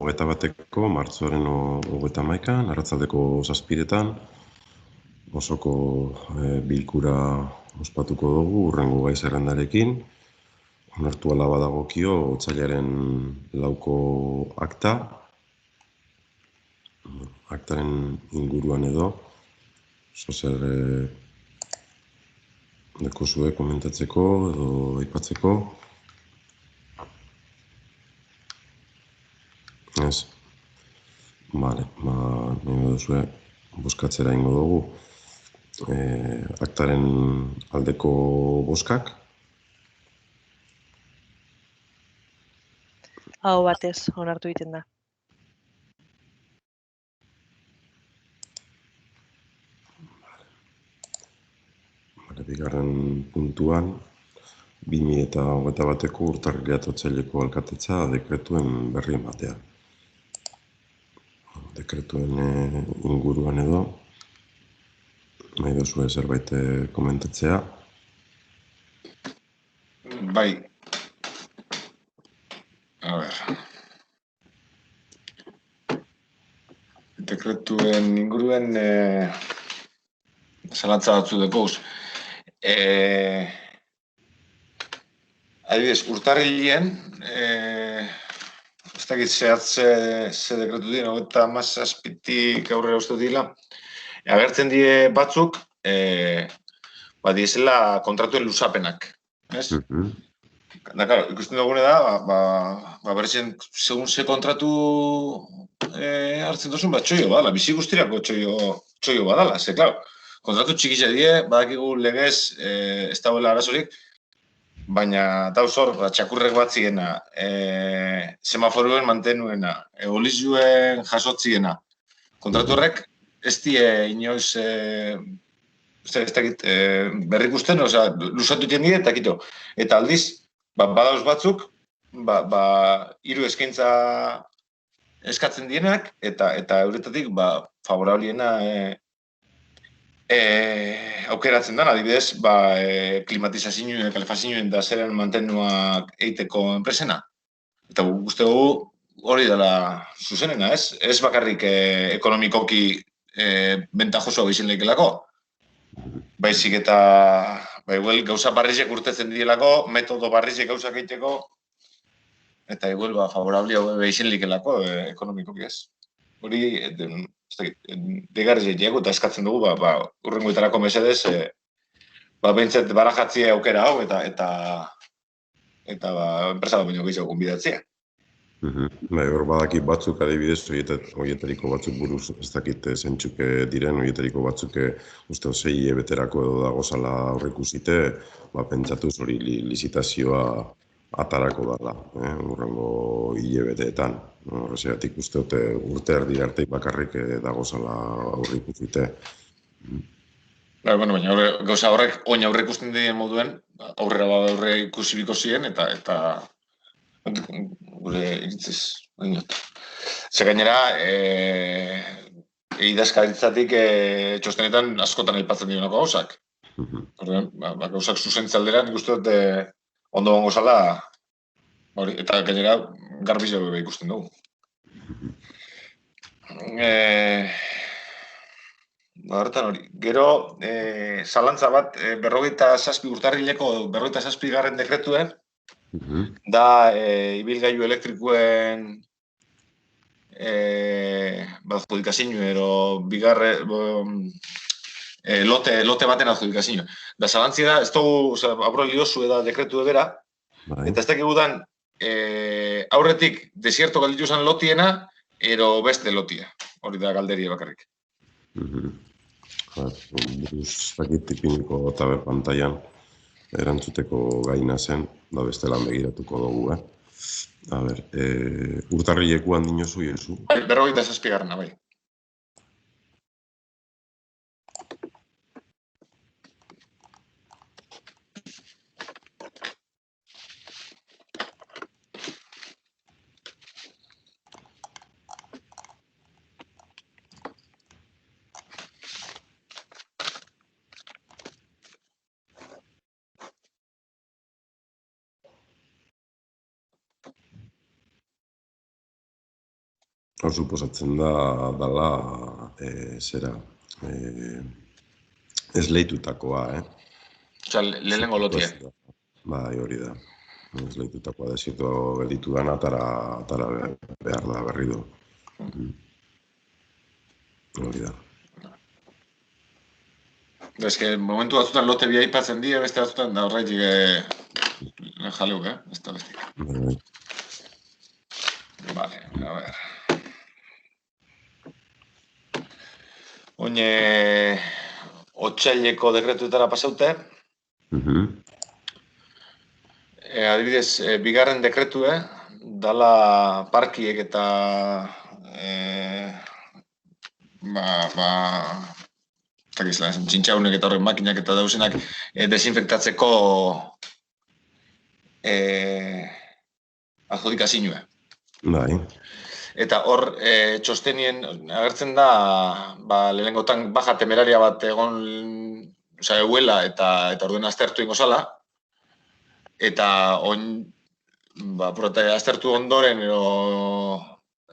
Hogeita bateko, martxoaren 31, arratsaldeko 7:00, osoko bilkura ospatuko dugu hurrengo gai zerrendarekin. Onartu ala badagokio otsailaren 4ko akta. Aktaren inguruan edo, zer dekozue komentatzeko edo aipatzeko. Ez. Bale, nahi duzue bozkatzera ingo dugu. Aktaren aldeko bozkak. Aho batez onartu egiten da. Bigarren puntuan, 2021ko urtarrilak otsaileko alkatetza dekretuen berri ematea. Dekretuen inguruan edo, nahi duzue zerbait komentatzea. Bai. A ber. Dekretuen inguruen zalantza batzu dekoz. Adibidez, urtarrilean, ez dakit ze dekretu dien, 37tik aurrera uste dira, agertzen die batzuk, diesela kontratuen luzapenak, ez? Da, claro, ikusten dugune da, berrezen, segun ze kontratu hartzen duzun, txoio badala, bizi guztirako txoio badala, ze, claro, kontratu txikitza die, badakigu legez ez dagoela arazorik, baina dauz hor, txakurrek batziena, semaforuen mantenuena, olizuen jasotziena, kontratu horrek ez die inoiz, ez dakit, berrik usten, lusatu iten die, eta aldiz, badauz batzuk, hiru eskaintza eskatzen dienak, eta euretatik, favorabliena aukeratzen da, adibidez, klimatizazioen, kalefazioen da zeren mantenuak eiteko enpresena. Eta uste dugu hori dela zuzenena, ez? Ez bakarrik ekonomikoki bentajosoa bizin lehikelako. Baizik eta gauza barrizek urtetzen dielako, metodo barrizek gauzak eiteko, eta igual favorablia bizin lehikelako ekonomikoki, ez? Hori, degarri zeitek, eta eskatzen dugu, urrengoetarako mesedez, behintzat barajatzea aukera hau, eta enpresa bat baino gehiago gonbidatzea. Hor badakit batzuk, adibidez, horietariko batzuk buruz, ez dakit zentzuk diren, horietariko batzuk uste 6 hilabeterako edo dagozala aurreikusite, pentsatuz hori lizitazioa atarako dela, urrengo hilabeteetan. Horregatik uste dute urte erdi arte bakarrik dagozala aurreikusite. Baina gauza horrek oin aurreikusten dien moduen, aurrekusibiko ziren, eta gure iritziz, ze gainera, idazkaritzatik txostenetan askotan aipatzen dionako gauzak. Gauzak zuzentze aldera, nik uste dut ondo gongo zala, eta gainera garbiz ikusten dugu. Horretan hori. Gero, zalantza bat, 47 urtarrileko 47. dekretuen, da ibilgailu elektrikuen adjudikazio, ero lote baten adjudikazio. Da zalantzia da, ez dugu, abro liozu eda dekretu ebera, eta ez dakigu dan, aurretik desierto galditu zen lotiena, ero beste lotia. Hori da galderia bakarrik. Buruz dakit ipiniko eta pantailan erantzuteko gaina zen, da beste lan begiratuko dugu, A ber, urtarrilekuan dinozu, Jesu? 47. bai. hau suposatzen dala, zera, esleitutakoa, Osea, lehenengo lotia. Bai, hori da. Esleitutakoa desierto gelditu dana, atara behar da berri du. Hori da. Ez que momentu batzutan lote bi aipatzen die, beste batzutan da horretik jaleuk, ez da bestik. Bai. Vale, a ver. Oin otsaileko dekretuetara pasaute. Adibidez, bigarren dekretue, dala parkiek eta txintxaunek eta horren makinak eta dauzenak desinfektatzeko adjudikazioa. Bai. Eta hor txostenien agertzen da lehenengotan baja temeraria bat egon euela eta orduen aztertu ingo zala. Eta oin aztertu ondoren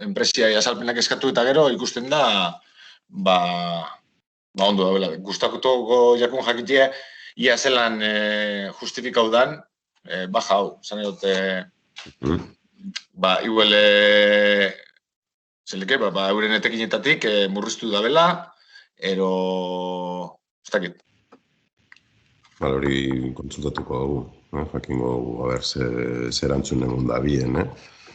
enpresia azalpenak eskatu eta gero ikusten da ondo da, gustatuko jakun jakitea ia zelan justifikau dan baja hau, zan edot igual euren etekinetatik murriztu da bela, ez dakit. Hori kontsultatuko dugu, jakingo dugu, zer antzun egun da bien,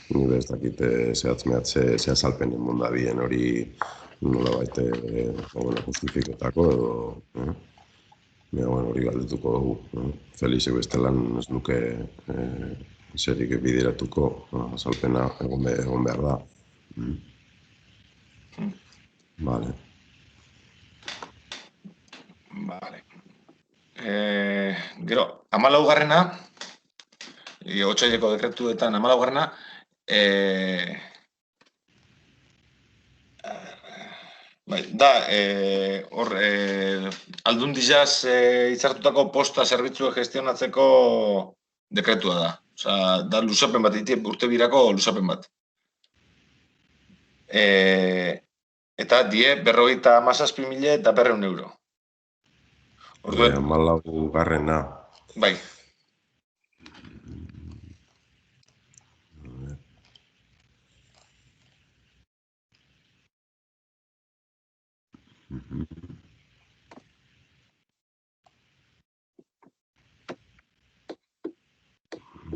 Nire ez dakit zehatz-mehatze azalpen egun da bien hori nola baite justifiketako edo, hori galdetuko dugu. Felixek bestelan ez nuke zerik bideratuko, azalpena egon behar da. Vale. Vale. Gero, 14garrena, otsaileko dekretuetan 14garrena, da, hor, aldundizaz hitzartutako posta zerbitzua gestionatzeko dekretua da. Osea, da luzapen bat, urte birako luzapen bat. Eta die 57.000 eta 200 euro. 14garrena. Bai.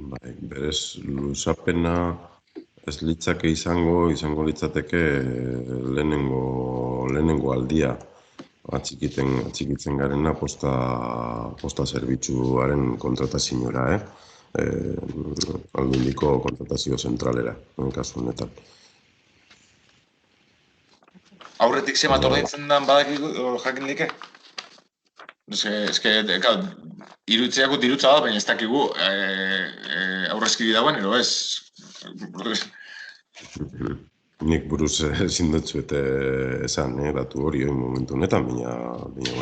Bai, berez luzapena ez litzake izango litzateke lehenengo aldia atxikitzen garena posta zerbitzuaren kontratazioa, Aldundiko kontratazio zentralera, kasu honetan. Aurretik zemat ordaintzen den badakiko jakin like? Irutzeako dirutza da, baina ez dakigu aurrezki dagoen, ero ez? Nik buruz ezin dutzuet esan, datu hori momentu honetan, baina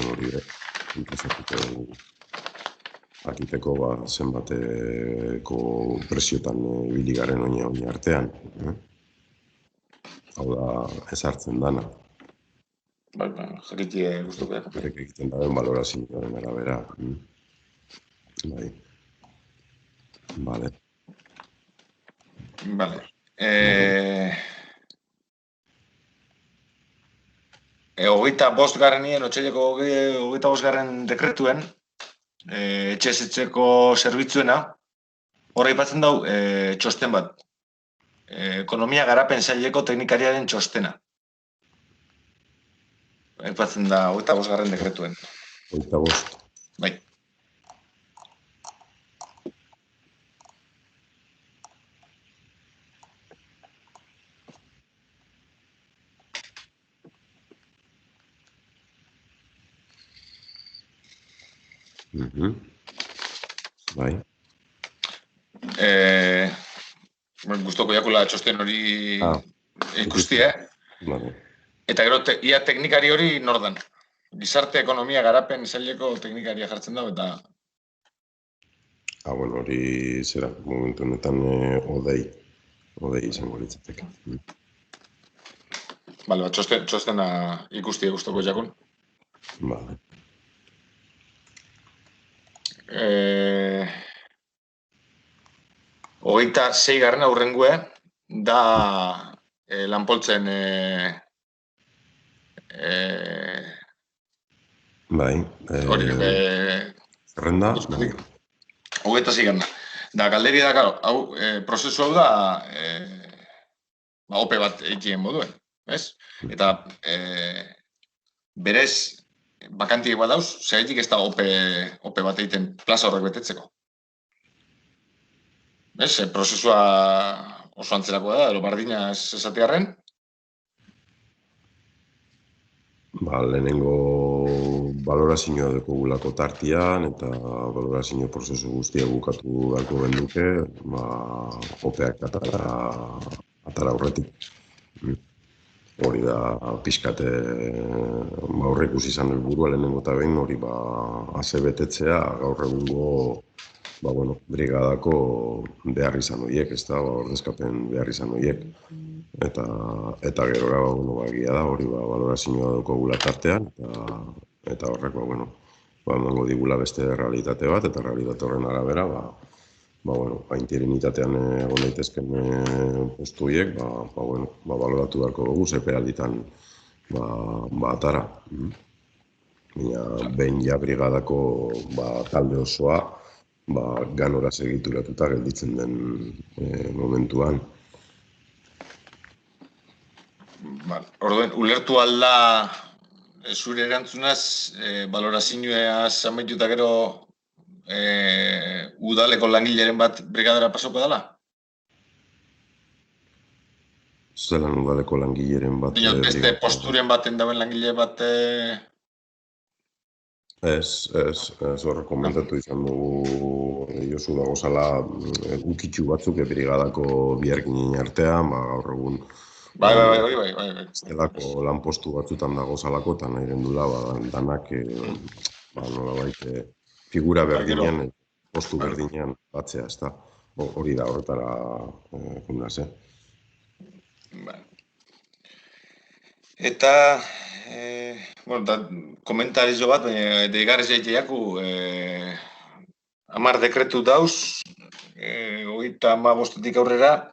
hori interesatuko akiteko zenbateko presiotan ibili garen oin artean. Hau da, ez hartzen dana. Bai, jakitie guztuko. Berek egiten daben balorazioaren arabera. Bai. Vale. Vale. 25garrenien, otsaileko 25garren dekretuen, etxez-etxeko zerbitzuena, horra aipatzen dau txosten bat. Ekonomia garapen saileko teknikariaren txostena. Aipatzen da 25garren dekretuen. 25. Bai. Bai. Gustoko jakula txosten hori ikusti, Vale. Eta gero, ia teknikari hori nordan. Gizarte ekonomia garapen saileko teknikaria jartzen dago eta... Bueno, hori zera, momentu honetan odei izango litzateke. Bale, txostena ikusti gustoko jakun. Vale. Hogeita 6. Aurrengue da lanpoltzen Bai. hori, Zerrenda? Bai. Hogeita 6. Da, galderi da, claro, hau, prozesu hau da, ope bat egiten moduen, ez? Eta berez, bakantiek bat dauz, zeraitik ez da ope bat egiten plaza horrek betetzeko. Ez, prozesua oso antzerakoa da, ero bardina ez esatearren. Lehenengo balorazioa dekogulako tartian, eta balorazio prozesu guztia bukatu beharko genduke, opeak atara horretik. Hori da pixkate aurreikusi izan helburua lehenengo eta behin, hori ase betetzea gaur egungo brigadako behar izan horiek, ez da, ordezkapen behar izan horiek. Eta gerora, egia da, hori balorazioa daukagula tartean, eta horrek, emango digula beste realitate bat, eta realitate horren arabera, interinitatean egon daitezken postu horiek, baloratu beharko dugu, zepealditan atara. Behin ja brigadako talde osoa, ganora segituratuta gelditzen den momentuan. Orduen, ulertu alda zure erantzunaz, balorazioa zamaituta gero udaleko langileren bat brigadara pasoko dela? Zelan udaleko langileren bat... Beste posturen baten dauen langile bat... Ez, horre komentatu izan dugu Josu dago zala ukitxu batzuk brigadako biharkin artean, gaur egun Bai. Zelako lanpostu batzutan dago zalako, eta nahi gendula, danak, nolabait, figura berdinean, postu berdinean batzea, ez da. Hori da, horretara fundaz, Eta, komentarizo bat, deigarrez jaiteaku, 10 dekretu dauz, 35 aurrera,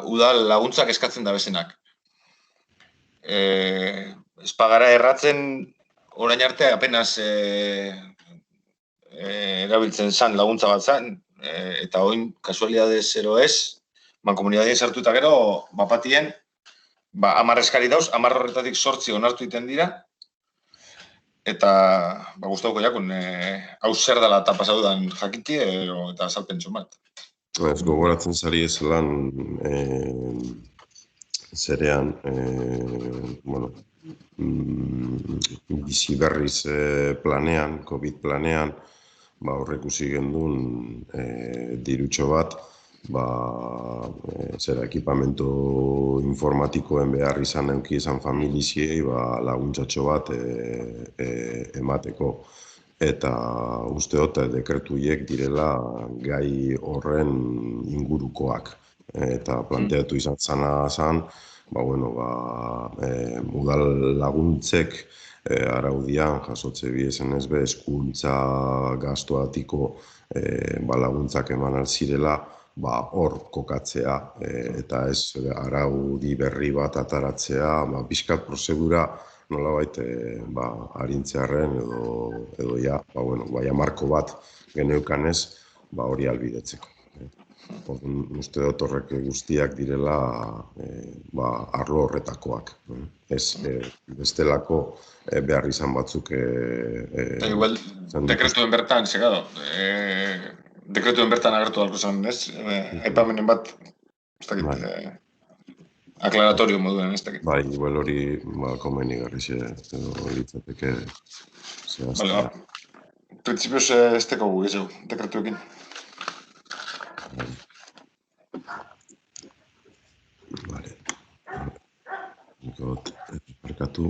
udal laguntzak eskatzen da bezenak. Ez pagara erratzen, orain arte apenas erabiltzen zan laguntza bat zan, eta oin kasualidades zero ez, mankomunidadien sartuta gero, bapatien, 10 eskari dauz, 10 horretatik 8 onartu iten dira, eta gustauko jakun, hau zer dela eta pasaudan jakiti, eta salpentsu bat. Ez gogoratzen zari ez lan zerean, bizi berriz planean, COVID planean, horrekusi gendun dirutxo bat, ekipamento informatikoen behar izan euki izan familiziei laguntzatxo bat emateko. Eta uste dut dekretuiek direla gai horren ingurukoak. Eta planteatu izan zana zan, udal laguntzek araudian jasotze biezen ez be, eskuntza gastuatiko laguntzak eman alzirela, hor kokatzea, eta ez araudi berri bat ataratzea, pixkat prozedura nolabait arintzearen edo marko bat geneukanez hori albidetzeko. Uste dut horrek guztiak direla arlo horretakoak. Ez bestelako behar izan batzuk... Igual, dekretuen bertan, segado, dekretuen bertan agertu dalko zen, ez? Aipamenen bat, ez dakit, aklaratorio moduen, ez dakit. Bai, igual hori komeni garrixe edo litzateke zehaztea. Principios ez teko gu gehiago, dekretuekin. Vale. Nikot, parkatu,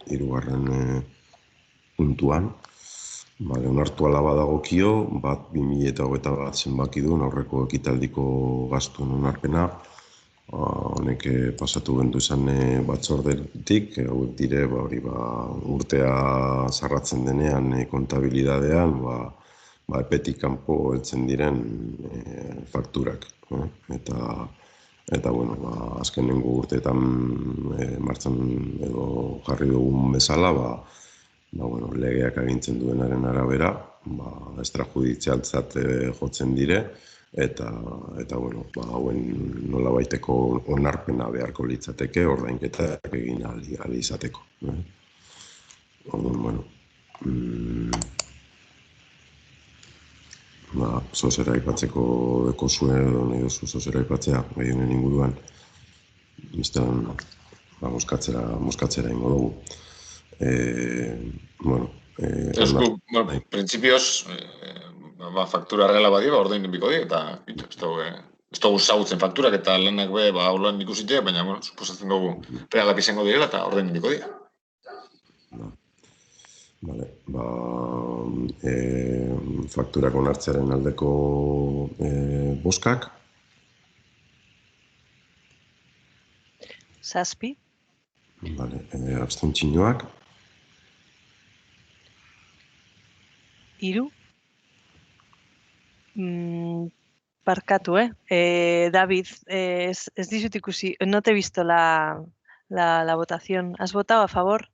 3. puntuan. Onartu alaba dagokio, bat 2021 zenbaki duen aurreko ekitaldiko gastuen onarpena. Honek pasatu gendu izan batzordetik, hauek dire urtea zarratzen denean kontabilidadean, epetik kanpo heltzen diren fakturak. Eta, azkenengo urteetan martxan edo jarri dugun bezala, legeak agintzen duenaren arabera, extrajudizialtzat jotzen dire, eta hauen nolabaiteko onarpena beharko litzateke, ordainketak egin ahal izateko. Orduan, zozera aipatzeko deko zuen, nahi duzu zozera aipatzea, gai honen inguruan, iztean, moskatzera ingo dugu. Printzipioz, faktura argela badi, ordein biko di, eta ez dugu zautzen fakturak eta lanak holan ikusitea, baina, suposatzen dugu regalak izango direla eta ordein biko di. Fakturak onartzearen aldeko boskak. 7. Abstentzioak. 3. Barkatu, David, ez dizut ikusi, no te he visto la votación. ¿Has votado a favor?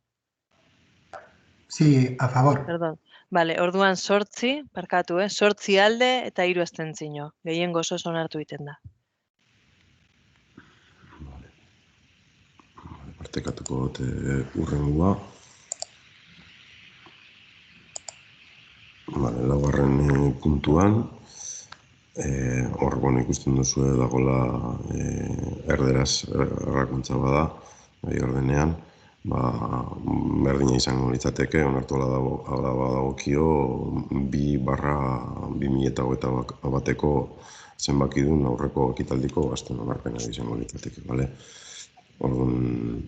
Sí, a favor. Perdón. Vale, orduan 8, barkatu, 8 alde eta 3 abstentzio. Gehiengo osoz onartu egiten da. Partekatuko dute urrengua. Laugarren puntuan, hor ikusten duzu dagoela erderaz errakuntza bada, bai ordenean, berdina izango litzateke, onartu ala badagokio 2/2021 zenbaki duen aurreko ekitaldiko gastuen onarpena izango litzateke, bale? Orduan,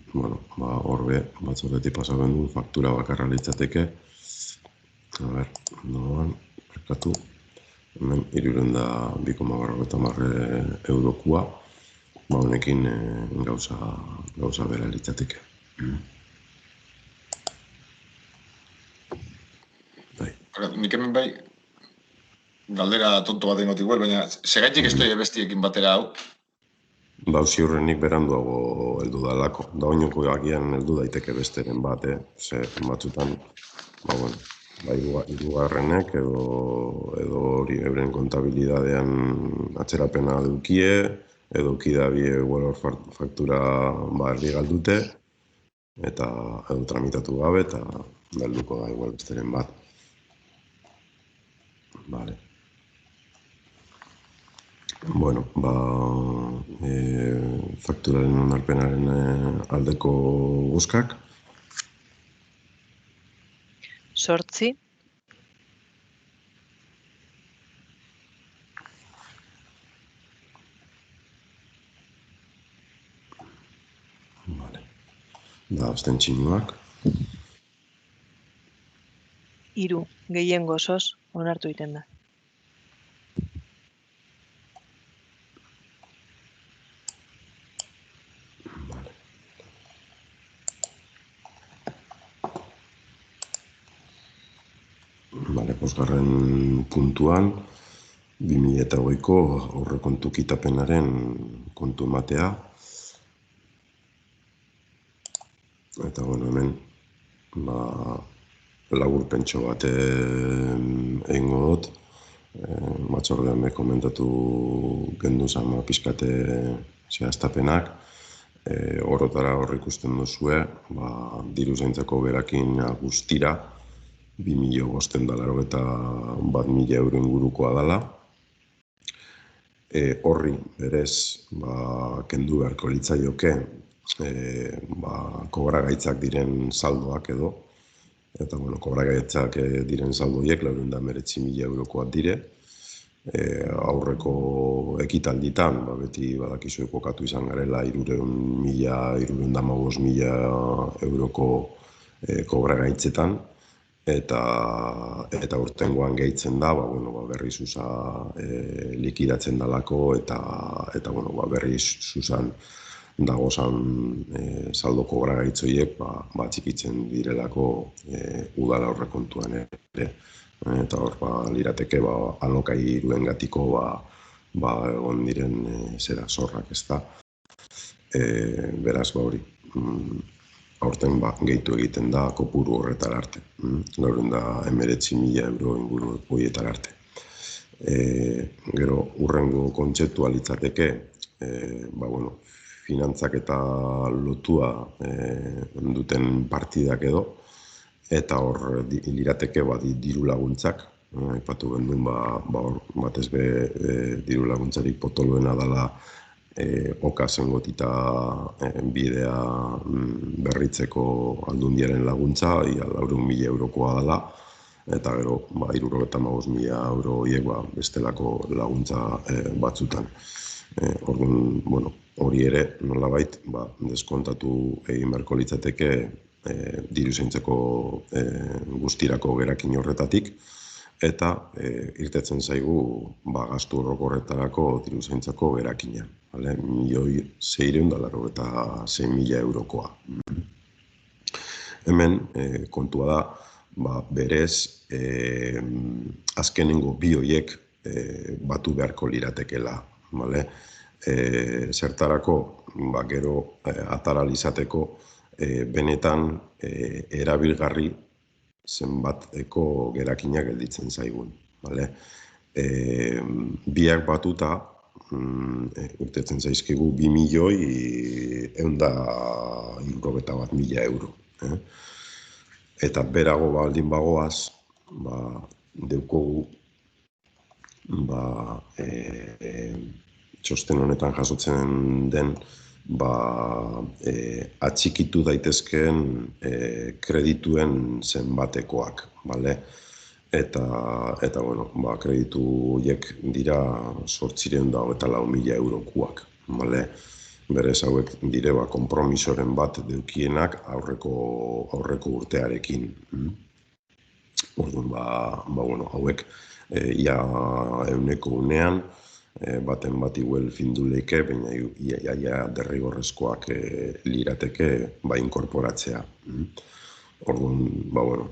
horbe, batzordetik pasaben du, faktura bakarra litzateke. Ondoan, perkatu, hemen 302,50 eurokua, honekin gauza bera litzateke. Nik hemen galdera tonto bat ingotik baina segaitik ez doi bestiekin batera hau? Ziurrenik beranduago heldu dalako. Da oinoko agian heldu daiteke besteren bat, batzutan, hirugarrenek edo hori euren kontabilidadean atzerapena dukie, edo kidabie valor faktura erdi galdute, eta edo tramitatu gabe, eta galduko da igual besteren bat. Vale. Bueno, fakturaren onarpenaren aldeko guzkak. 8. Vale. Abstentzioak. 3, gehiengo osoz onartu egiten da. Bosgarren puntuan, 2008ko aurrekontu kitapenaren kontu ematea. Eta, hemen, laburpentxo bat egingo dut. Batzordean komentatu gendu zan pixkate zehaztapenak. Orotara hor ikusten duzue, diru zaintzako berakin guztira, 2.591.000 euro ingurukoa dela. Horri berez kendu beharko litzaioke kobragaitzak diren saldoak edo. Eta, kobragaitzak diren saldoiek 419.000 eurokoak dire. Aurreko ekitalditan, beti badakizue kokatu izan garela 315.000 euroko kobragaitzetan. eta urtengoan gehitzen da, berriz usa likidatzen dalako, eta berriz usan dagozan saldoko gara gaitzoiek txikitzen direlako udala aurrekontuan ere. Eta hor lirateke alokairuen gatiko egon diren zorrak, ez da. Beraz, hori, aurten gehitu egiten da kopuru horretar arte. Gaurren da 19.000 euro inguru horietar arte. Gero, urrengo kontzeptua litzateke, finantzak eta lotua duten partidak edo, eta hor lirateke diru laguntzak, aipatu genduen batez be diru laguntzarik potoloena dela okasen gotita bidea berritzeko aldundiaren laguntza, 400.000 eurokoa dela, eta gero 75.000 euro horiek bestelako laguntza batzutan. Orduan, hori ere, nolabait, deskontatu egin beharko litzateke diru zaintzeko guztirako gerakin horretatik, eta irtetzen zaigu gastu orokorretarako diru zaintzako gerakina. 1.686.000 eurokoa. Hemen, kontua da, berez, azkenengo bi horiek batu beharko liratekela. Zertarako, gero ataralizateko, benetan erabilgarri zenbateko gerakinak gelditzen zaigun. Biak batuta, urtetzen zaizkigu 2.191.000 euro. Eta berago baldin bagoaz, deukogu txosten honetan jasotzen den atxikitu daitezkeen kredituen zenbatekoak, eta kreditu horiek dira 804.000 eurokoak, berez hauek dire konpromisoren bat deukienak aurreko urtearekin. Orduan, hauek ia 100%, baten bat igual finduleike, baina ia derrigorrezkoak lirateke inkorporatzea. Orduan,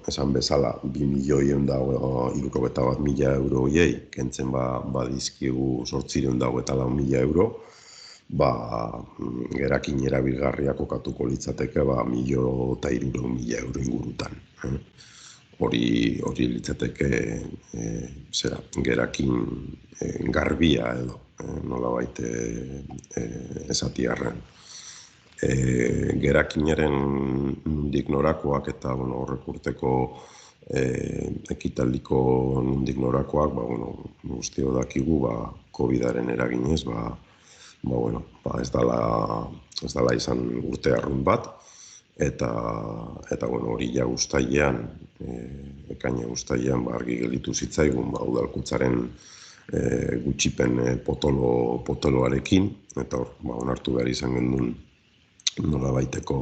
esan bezala, 2.191.000 euro horiei, kentzen badizkigu 804.000 euro, gerakin erabilgarriak kokatuko litzateke 1.300.000 euro ingurutan. Hori litzateke gerakin garbia edo, nolabait esatiarren. Gerakinaren nondik norakoak eta horrek urteko ekitaldiko nondik norakoak, guztio dakigu COVID-aren eraginez, ez dela izan urte arrunt bat, eta hori uztailean, ekaina uztailean argi gelditu zitzaigun udalkuntzaren gutxipen potoloarekin, eta hor onartu behar izan gendun nolabaiteko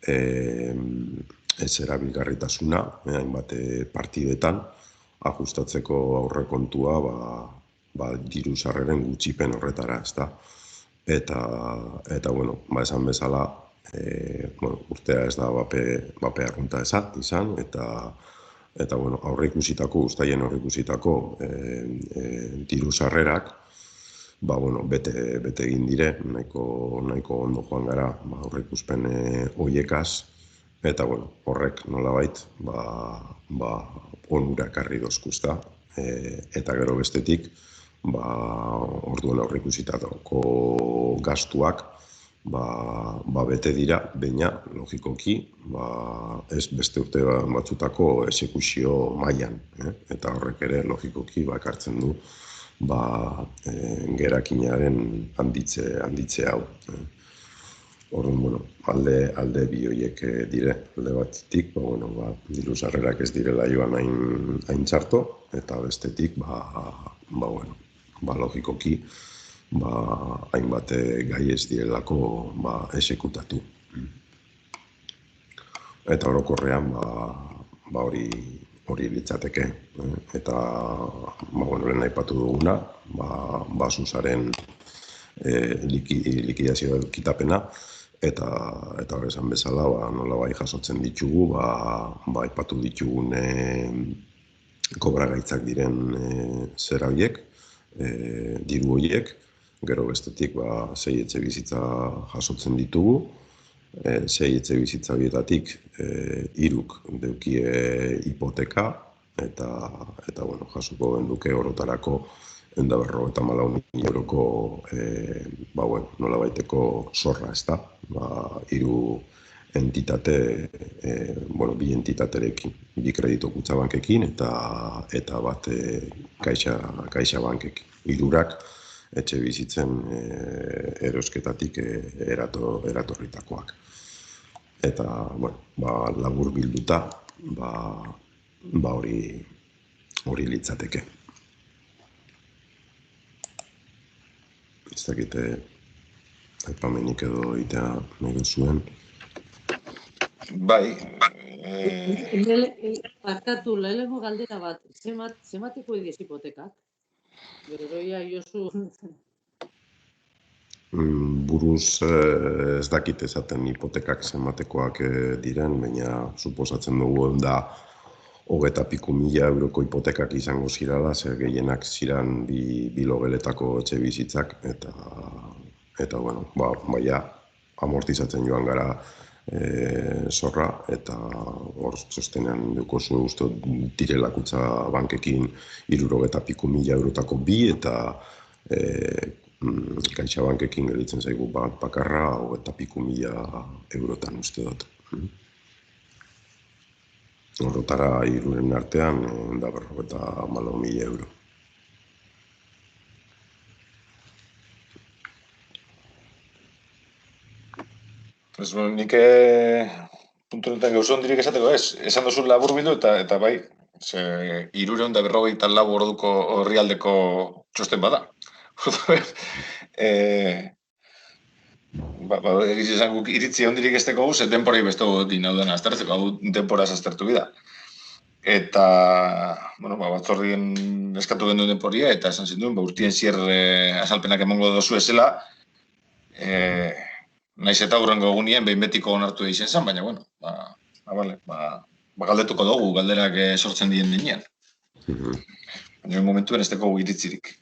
ez erabilgarritasuna, hainbat partidetan, ajustatzeko aurrekontua diru sarreren gutxipen horretara, ezta. Eta esan bezala, urtea ez da bape arrunta izan, eta uztaien aurreikusitako diru sarrerak, bete egin dire, nahiko ondo joan gara aurreikuspen hoiekaz, eta horrek nolabait onura ekarri dozkuzta, eta gero bestetik, orduan aurreikusitako gastuak bete dira, baina logikoki ez beste urte batzutako exekuzio mailan, eta horrek ere logikoki ekartzen du gerakinaren handitze hau. Orduan, alde bi horiek dire, alde batetik, diru sarrerak ez direla joan hain txarto, eta bestetik, logikoki, hainbat gai ez direlako exekutatu. Eta orokorrean, hori hori litzateke. Eta, lehen aipatu duguna, Basusaren likidazio kitapena, eta hori esan bezala, nolabai jasotzen ditugu, aipatu ditugun kobragaitzak diren zera horiek, diru horiek, gero bestetik 6 etxe bizitza jasotzen ditugu, 6 etxe bizitza horietatik 3 deukie hipoteka, eta jasuko genduke orotarako 154.000 euroko nolabaiteko zorra, ezta? 3 entitate, bi entitaterekin, 2 kredito kutxabankekin eta bat kaixa bankekin. 3 etxe bizitzen erosketatik eratorritakoak. Eta, labur bilduta, hori litzateke. Ez dakite aipamenik edo itea nahi zuen. Bai. Barkatu, lehenengo galdera bat, zemateko idiez hipotekak? Geroia, Josu... Buruz ez dakit esaten hipotekak zenbatekoak diren, baina suposatzen dugu da 20.000 euroko hipotekak izango zirala, zer gehienak ziran bi logeletako etxe bizitzak, eta baina amortizatzen joan gara zorra, eta hor sostenean duko zuen uste direlakutza bankekin 60.000 eurotako 2, eta kaixa bankekin gelitzen zaigu bakarra 20.000 eurotan uste dut. Horretara 3 artean 54.000 euro. Nik puntu honetan gauza hondirik esateko ez. Esan duzu labur bildu eta bai, 354 orduko orrialdeko txosten bada. Egiz esan guk iritzi hondirik ez teko guz, denporai bestu din hau dena aztertzeko, hau denporaz aztertu bida. Eta, batzordien eskatu genduen denporia, eta esan zinduen, urtien zier azalpenak emongo dozu ezela, naiz eta hurrengo egunien behin betiko onartu izen zen, baina, galdetuko dugu, galderak sortzen dien dinean. Baina momentuen ez teko iritzirik.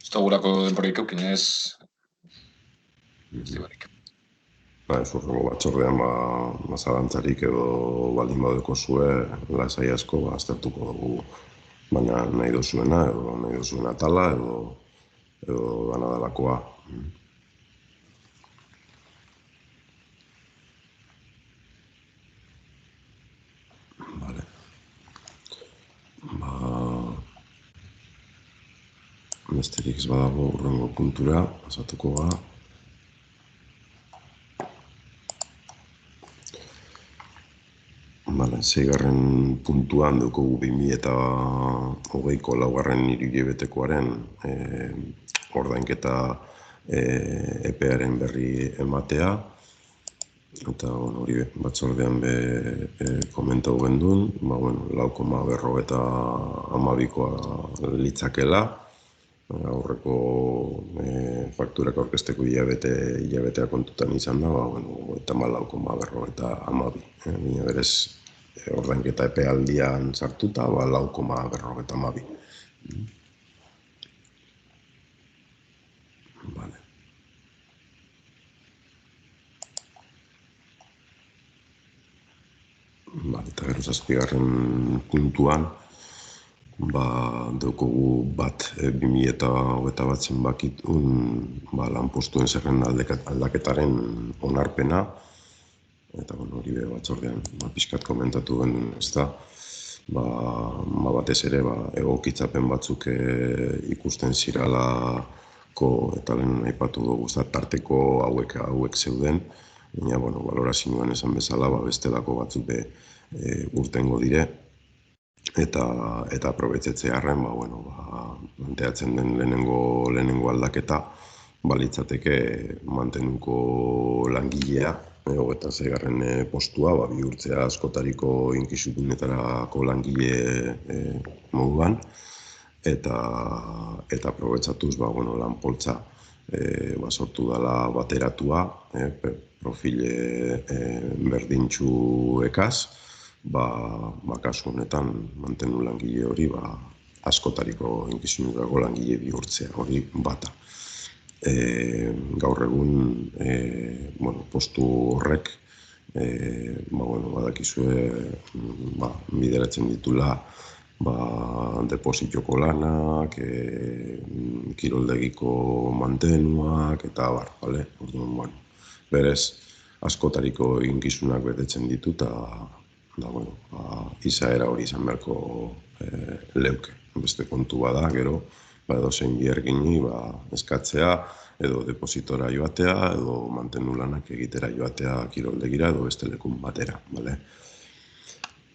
Ez dugulako denporik eukin, ez dibarik. Ez urrengo batzordean mazalantzarik edo baldin badeko zue lasai asko aztertuko dugu, baina nahi dozuena edo nahi dozuena tala edo dana dalakoa. Vale. Besterik ez badago urrengo puntura, pasatuko ga. Seigarren puntuan dugu 2020ko 4. hiruhilebetekoaren ordainketa EPEaren berri ematea. Eta hori batzordean komentau gendun, 4,52 litzakela, aurreko fakturak aurkezteko hilabetea kontutan izan da, eta 4,52. Baina berez ordainketa epealdian sartuta, 4,52. Vale. Eta gero 7. puntuan, daukogu 2021 zenbakitun lanpostuen zerrenda aldaketaren onarpena, eta hori batzordean pixkat komentatu genuen, ezta, batez ere egokitzapen batzuk ikusten ziralako, eta lehen aipatu dugu, tarteko hauek zeuden, baina, balorazioan esan bezala, bestelako batzuk urtengo dire, eta aprobetxetzearen, planteatzen den lehenengo aldaketa, litzateke mantenuko langilea, hogeita seigarren postua, bihurtzea askotariko inkisunetarako langile moduan, eta aprobetxatuz lan poltsa sortu dela bateratua, profile berdintxu ekaz, kasu honetan mantenu langile hori askotariko inkisunetarako langile bihurtzea hori bata. Gaur egun postu horrek badakizue bideratzen ditula depositioko lanak, kiroldegiko mantenuak eta bar, bale? Orduan, berez, askotariko inkizunak betetzen ditu eta izaera hori izan beharko leuke. Beste kontu bada, gero, edozein biergini eskatzea, edo depositora joatea, edo mantenu lanak egitera joatea kiroldegira, edo beste lekun batera, bale?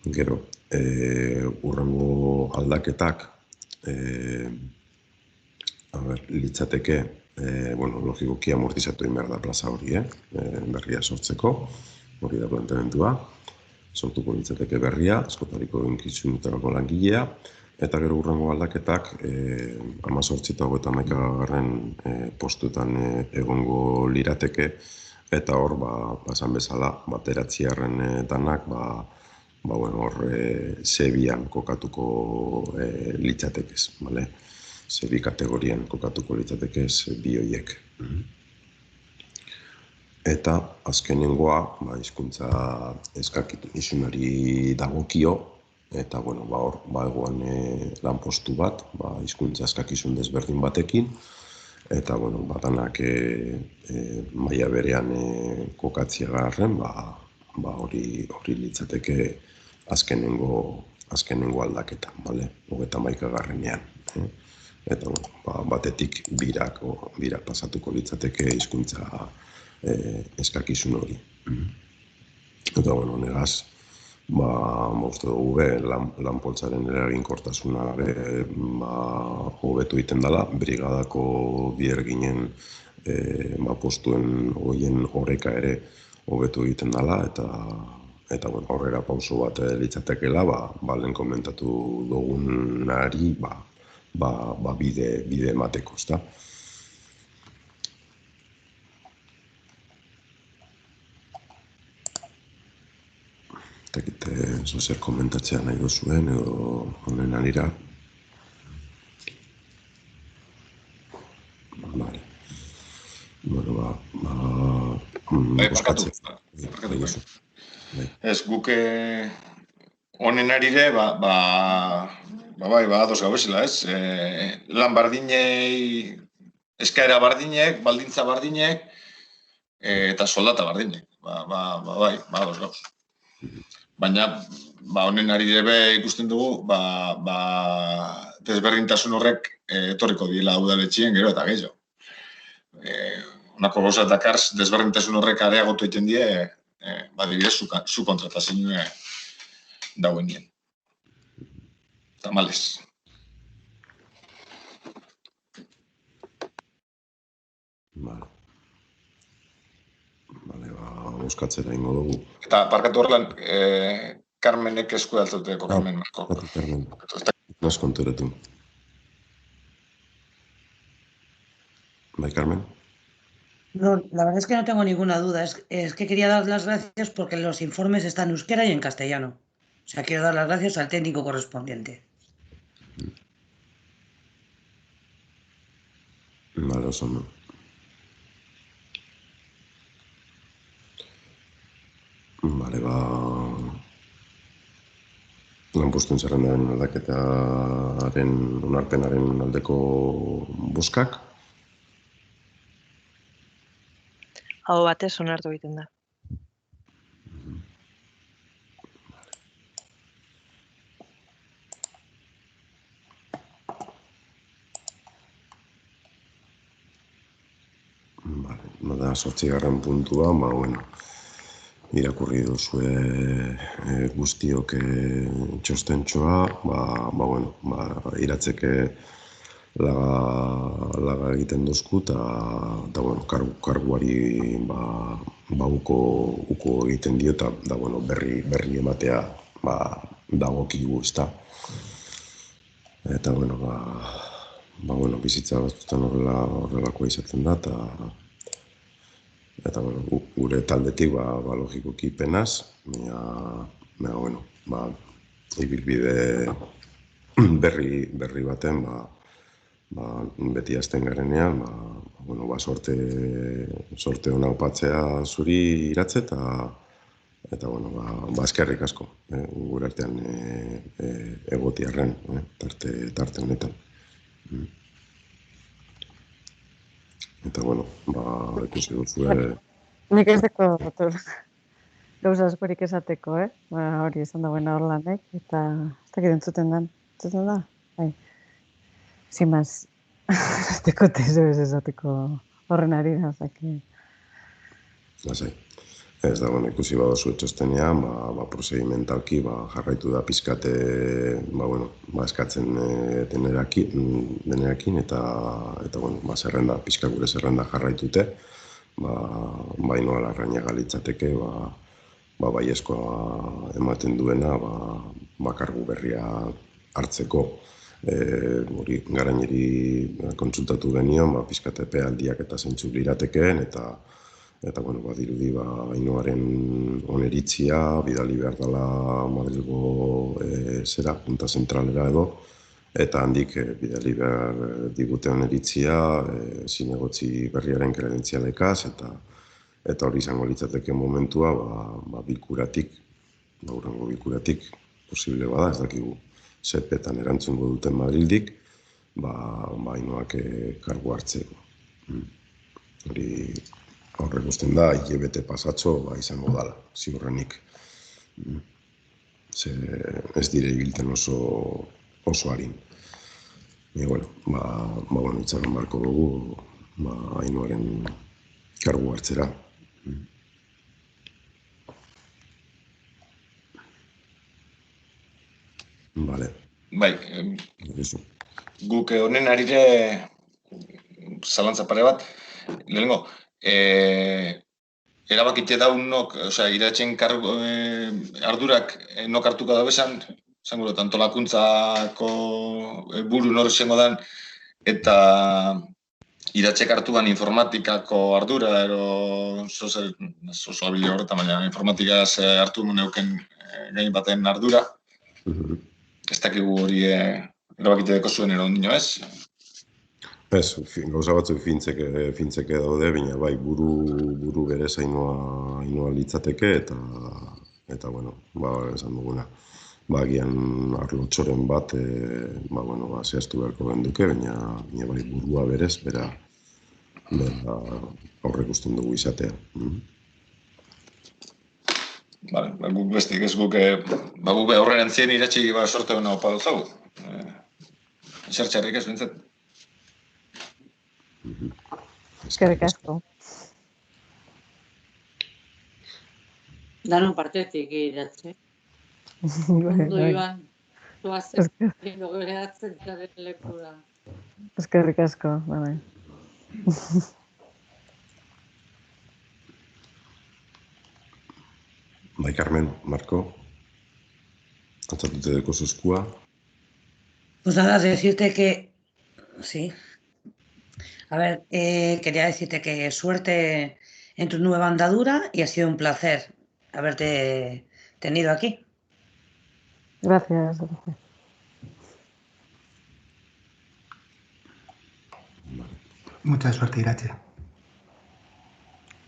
Gero, hurrengo aldaketak litzateke, logikoki amortizatu egin behar da plaza hori, berria sortzeko, hori da planteamentua, sortuko litzateke berria, askotariko inkizunetarako langilea, eta gero hurrengo aldaketak 18 eta 31. Postuetan egongo lirateke, eta hor, esan bezala, bateratziarren danak, hor zebian kokatuko litzatekez, bale? Zebi kategorian kokatuko litzatekez bi horiek. Eta azkenengoa, hizkuntza eskakizunari dagokio, eta hor egoan lanpostu bat, hizkuntza eskakizun desberdin batekin, eta batanak maila berean kokatzia garren, hori litzateke azkenengo aldaketa, bale? 31. Eta batetik birak pasatuko litzateke hizkuntza eskakizun hori. Eta negaz, uste dugu lanpoltzaren eraginkortasuna hobetu egiten dela, brigadako bierginen postuen horien oreka ere hobetu egiten dela, eta aurrera pauso bat litzatekela, lehen komentatu dugunari bide emateko, ezta? Eta zer komentatzea nahi duzuen edo honen alira. Bale. Barkatu. Ez, guk honen arire, ados gabezela, ez? Lan bardinei, eskaera bardinek, baldintza bardinek, eta soldata bardinek. Ados gauz. Baina, honen arire ikusten dugu, desberdintasun horrek etorriko diela udaletxien gero eta gehiago. Honako gauza dakarz, desberdintasun horrek areagotu egiten die, adibidez, zu kontratazioa dagoen nien. Tamalez. Bale, euskatzera ingo dugu. Eta parkatu horrelan, Carmenek esku daltzuteko, Carmen. Carmen, nas konturetu. Bai, Carmen. No, la verdad es que no tengo ninguna duda. Es que quería dar las gracias porque los informes están en euskera y en castellano. O sea, quiero dar las gracias al técnico correspondiente. Vale, oso ondo. Bale, lanpostuen zerrendaren aldaketaren onarpenaren aldeko bozkak. Aho batez onartu egiten da. Bada, 8. puntua, irakurri duzue guztiok txostentxoa, iratzeke laga egiten duzku, eta karguari uko egiten dio, eta da, bueno, berri ematea dagokigu, ezta. Eta, bueno, bueno, bizitza batzutan horrelakoa izaten da, eta, bueno, gure taldetik, logikoki penaz, bueno, ibilbide berri baten, beti hasten garenean, bueno, sorte hona opatzea zuri iratze, eta, bueno, eskerrik asko, gure artean egotiarren, tarte honetan. Eta, bueno, ikusi duzue... Nik ez deko gauza askorik esateko, hori esan dagoena hor lanek, eta ez dakit entzuten da? Bai. Sin más, esateko teso ez esateko horren ari da, zaki. Lasai. Ez da, bueno, ikusi badozu txostenean, prozedimentalki jarraitu da pizkate, bueno, eskatzen denerakin, eta, bueno, zerrenda, pizka gure zerrenda jarraitute, baino alarraina galitzateke, baiezkoa ematen duena, kargu berria hartzeko. Hori Garaineri kontsultatu genion, pizkate epealdiak eta zeintzuk liratekeen, eta, bueno, badirudi, Ainoaren oneritzia, bidali behar dela Madrilgo punta zentralera edo, eta handik bidali behar digute oneritzia, zinegotzi berriaren kredentzialekaz, eta hori izango litzateke momentua, hurrengo bilkuratik, posible bada, ez dakigu, zepetan erantzungo duten Madrildik, Ainoak kargu hartzeko. Hori... Horrek usten da, hilabete pasatxo izango dala, ziurrenik. Ez dire ibilten oso harin. Bueno, itxaron barko dugu, Ainoaren kargu hartzera. Vale. Bai, guk honen arire zalantza pare bat, lehenengo, erabakite daunok, iratzen ardurak nok hartuko da bezan, zango dut, antolakuntzako buru nor izango dan, eta iratzek hartuan informatikako ardura, ero oso abile horretan, baina informatikaz hartu neuken gain baten ardura. Ez dakigu hori erabakite deko zuen erondino ez? Ez, gauza batzuk fintzeke daude, baina bai, buru berez Ainoa litzateke, eta, bueno, esan duguna. Agian arlo txoren bat, zehaztu beharko genduke, baina bai, burua berez, bera aurrek usten dugu izatea. Guk bestik ez guk horren entzien iratxi sorte hona opa dut Zertxarrik ez bintzat. Eskerrik asko. Danon partetik iratxe. Ondo joan, zoazen, geratzen zaren lekura. Eskerrik asko, bai. Bai, Carmen, Marco, atzatute deko zuzkua. Pues nada, decirte que... Sí. A ver, quería decirte que suerte en tu nueva andadura y ha sido un placer haberte tenido aquí. Gracias. Mucha suerte, Irache.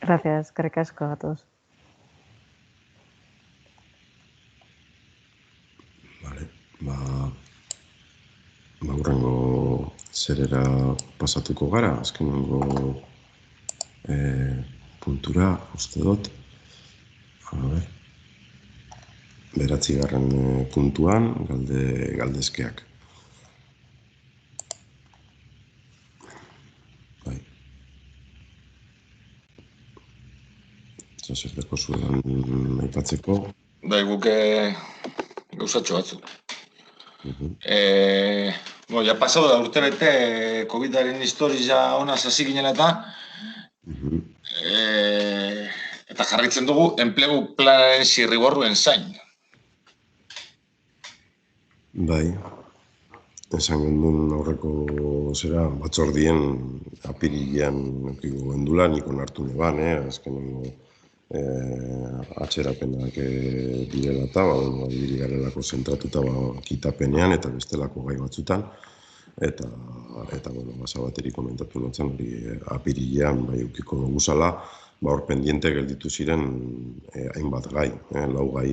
Gracias, eskerrik asko a todos. Vale, hurrengo zerera pasatuko gara, azkenengo puntura, uste dut. Beratzigarren puntuan, galdezkeak. Bai. Zer deko zuen aipatzeko. Bai, guk gauzatxo batzuk. Ja pasau da urte bete COVID-aren historia ona hasi ginen eta Eta jarritzen dugu, enplegu planaren zirriborruen zain. Bai, esan gendun aurreko batzordien apirilean eukiko gendula, nik onartu neban, azkenengo atxerapenak direla eta, biri garelako zentratuta kitapenean eta bestelako gai batzutan. Eta Sabateri komentatu notzen, hori apirilean eukiko dugu zala, hor pendiente gelditu ziren hainbat gai, 4 gai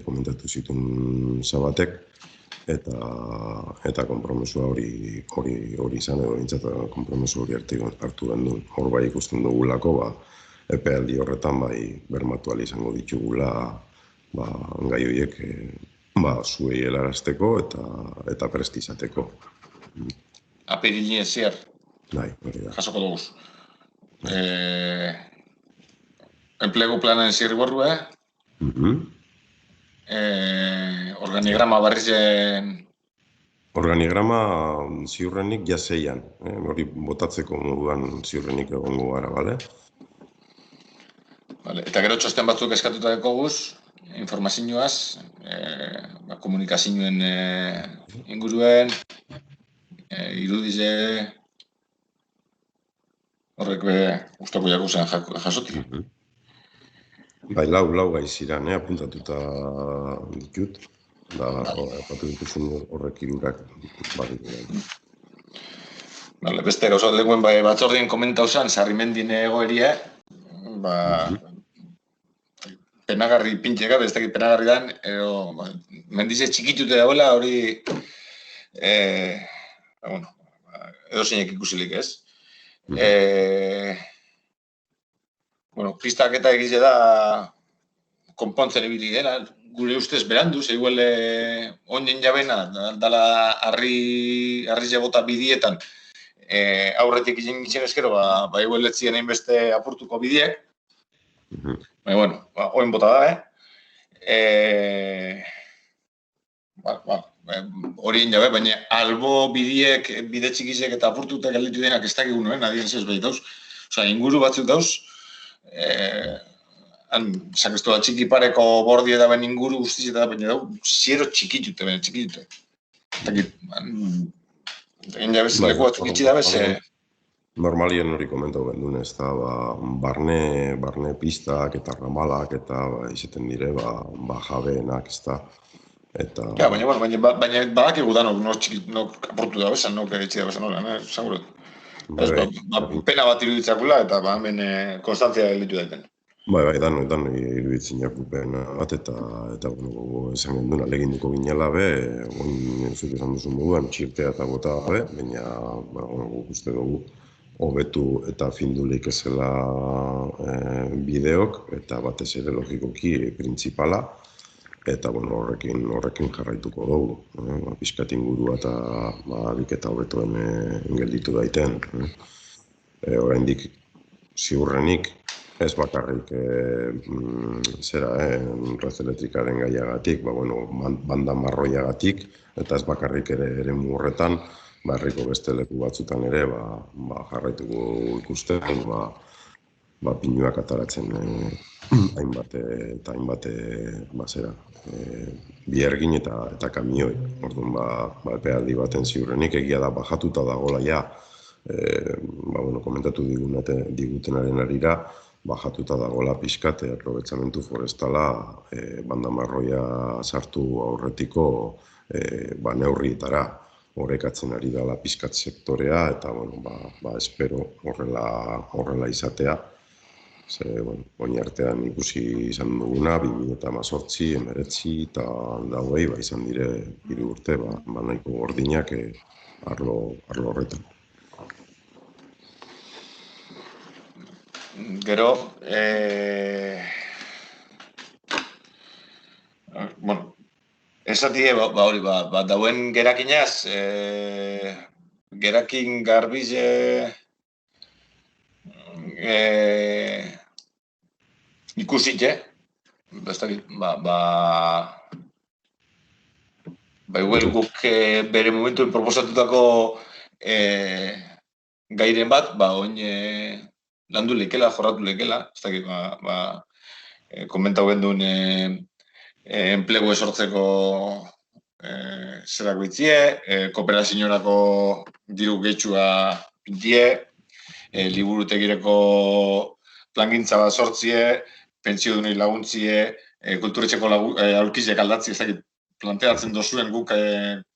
komentatu zituen Sabatek, eta konpromesua hori izan edo bintzat konpromesu hori hartu gendun. Hor bai ikusten dugulako, epealdi horretan bermatu ahal izango ditugula gai horiek zuei helarazteko eta prestizateko. Apirilien ziar. Bai, hori da. Jasoko duguz. Enplegu planen zirriborrua, organigrama berrizen... Organigrama ziurrenik jaseian, hori botatzeko moduan ziurrenik egongo gara, bale? Eta gero txosten batzuk eskatuta dekoguz, informazioaz, komunikazioen inguruen, irudize horrek guztako jakuzen jasotik. Bai, lau gai ziren, apuntatuta ditut, apatu dituzun horrek irurak baditugu. Beste gauza leguen batzordien komentau zen, Sarrimendin egoeria, penagarri pintxeka, bestakit penagarri dan, mendize txikitute dagoela hori edo zeinek ikusilik ez. Pistak eta egize da konpontzen ibili dela, gure ustez berandu, igual oinen jabena, dala harri jabota bidietan, aurretik egin gitzen ezkero, igual letzien hainbeste apurtuko bidiek. Oin bota da, hori egin jabe, baina albo bidiek, bide txikizek eta apurtutak galditu denak ez dakik nuen, adien zez behit dauz. Inguru batzuk dauz, sakestu da txiki pareko bordi eta ben inguru guztiz eta baina dauz, ziero txikitute, baina txikitute. Egin jabe leku batzuk itxi dabe, Normalien hori komentau gendun ez da, barne pistak eta ramalak eta izaten dire, jabeenak ez da. Baina badakigu danok nok aportu da bezan, nok egitzi da bezan hori, esan gure. Pena bat iruditzakula eta hemen konstantzia gelditu daiten. Bai, dan iruditzen jaku pena bat eta esan gendun aleginduko ginela zuk esan duzun moduan, txirtea eta bota gabe, baina uste dugu hobetu eta findulik ezela bideok eta batez ere logikoki printzipala. Eta horrekin jarraituko dugu. Piskat ingurua eta biketa hobetoen gelditu daiten. Oraindik ziurrenik ez bakarrik red elektrikaren gaiagatik, banda marroiagatik, eta ez bakarrik ere horretan, herriko beste leku batzutan ere jarraituko ikusten, pinuak ataratzen hainbat biergin eta kamioi. Orduan, epealdi baten ziurrenik egia da bajatuta dagoela ja, komentatu digutenaren arira, bajatuta dagoela pixkat, aprobetxamentu forestala, banda marroia sartu aurretiko neurrietara. Horrekatzen ari dela pixkat sektorea eta espero horrela izatea. Oin artean ikusi izan duguna, 2018, 2019 eta 2020 izan dire 3 urte nahiko gordinak arlo horretan. Gero, esatie, hori, dauen gerakinaz, gerakin garbize ikusite, igual guk bere momentuen proposatutako gairen bat, oin landu lekela, jorratu lekela, ez dakit, komentau genduen enplegu esortzeko zerako itzie, kooperaziorako diru gehitxua pintie, liburutegireko plangintza bat sortzie, pentsiodunei laguntzie, kulturetxeko aurkiziek aldatzi, ez dakit, planteatzen dozuen guk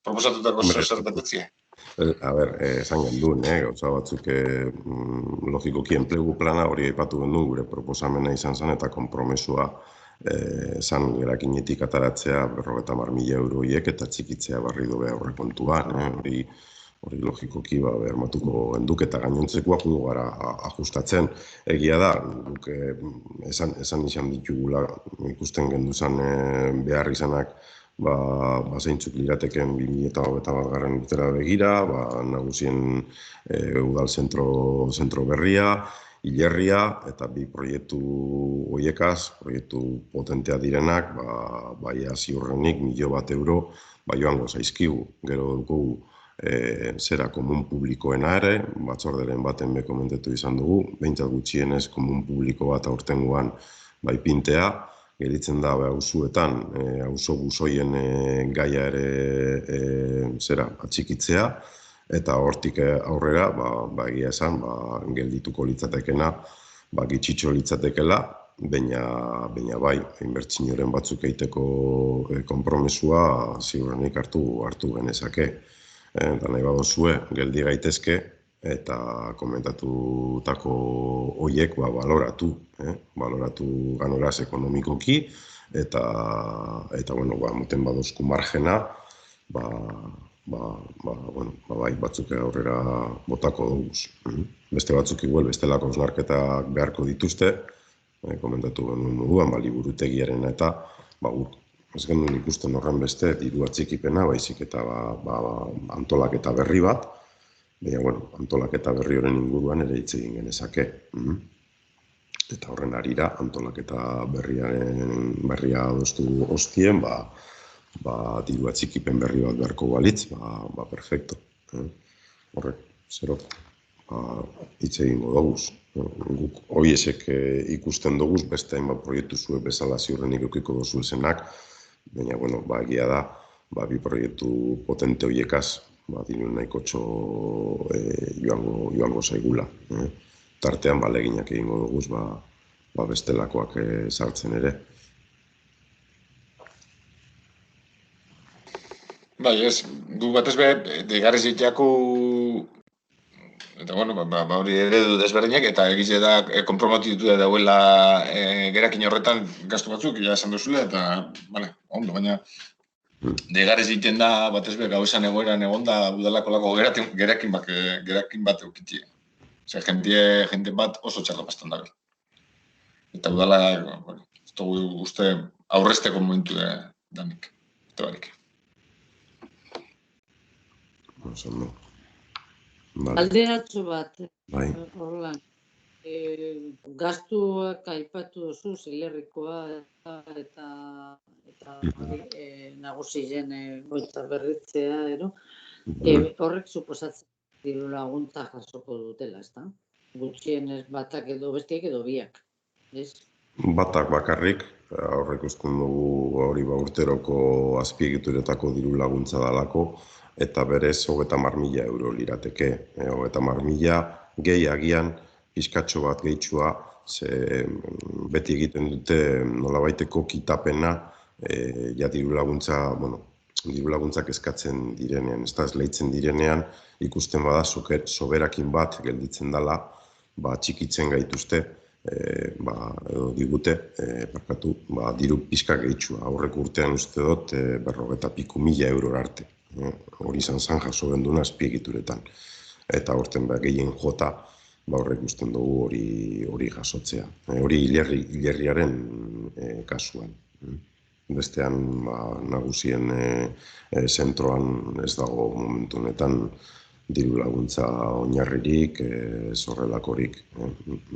proposatutako zer betetzie. A ber, esan genduen, gauza batzuk logikoki enplegu plana hori aipatu genduen gure proposamena izan zen eta konpromesua zan erakinetik ataratzea 50.000 euroiek eta txikitzea barri dobe aurrekontuan, hori logikoki bermatuko genduk eta gainontzekoa jungo gara ajustatzen. Egia da, guk esan izan ditugula ikusten genduzan behar izanak zeintzuk lirateken 2021 urtera begira, nagusien udal zentro berria, hilerria eta bi proiektu hoiekaz, proiektu potentea direnak, ziurrenik 1.000.000 euro joango zaizkigu. Gero dugu zera komun publikoena ere, batzorderen baten komentatu izan dugu, behintzat gutxienez komun publiko bat aurtengoan pintea, geritzen da auzuetan, auzo buzoien gaia ere atxikitzea, eta hortik aurrera, egia esan, geldituko litzatekena, gitxitxo litzatekela, baina bai, inbertsioren batzuk egiteko konpromesua ziurrenik hartu genezake. Eta nahi badozue, geldi gaitezke, eta komentatutako hoiek baloratu ganoraz ekonomikoki, eta muten badozku margena, batzuk aurrera botako duguz. Beste batzuk igual, bestelako osnarketak beharko dituzte, komentatu genuen moduan, liburutegiaren eta ez genuen ikusten horren beste diru atxikipena, baizik eta antolaketa berri bat, baina, antolaketa berri horren inguruan ere hitz egin genezake. Eta horren harira, antolaketa berria adostu ostien, diru atxikipen berri bat beharko balitz, perfecto. Horrek, zero, hitz egingo doguz. Guk horiesek ikusten doguz, beste hainbat proiektu zuek bezala ziurrenik eukiko dozu esenak, baina, egia da, bi proiektu potente horiekaz, diru nahikotxo joango zaigula. Tartean, leginak egingo doguz, bestelakoak sartzen ere. Bai, ez, gu batez be, degarrez diteako, eta hori eredu desberdinak, eta egize da, konprometitu da dauela gerakin horretan gastu batzuk, ja esan duzule, eta, ondo, baina, degarrez diten da, batez be, gauesan egoeran egonda, udalako lako gerakin bat eukitie. Zer, jente bat oso txarra pastan dago. Eta udala, ez dugu uste aurrezteko momentu danik, eta barik. Alderatxo bat, horrelan, gastuak aipatu duzu, Zilerrikoa eta nagusien goitza berritzea, horrek suposatzen diru laguntza jasoko dutela, ezta? Gutxienez batak edo bestiek edo biak, ez? Batak bakarrik, horrek ikusten dugu hori urteroko azpiegituretako diru laguntza dalako, eta berez 30.000 euro lirateke. 30.000 gehi agian, pizkatxo bat gehitxua, beti egiten dute nolabaiteko kitapena, diru laguntzak eskatzen direnean, ez leitzen direnean, ikusten bada soberakin bat gelditzen dela, txikitzen gaituzte, edo digute, diru pizka gehitxua. Aurrek urtean uste dut, 50.000 euro arte. Hori izan jaso genduna azpiegituretan. Eta horten gehien jota, horrek usten dugu hori jasotzea. Hori hilerriaren kasuan. Bestean nagusien zentroan ez dago momentu honetan diru laguntza oinarririk, zorrelakorik.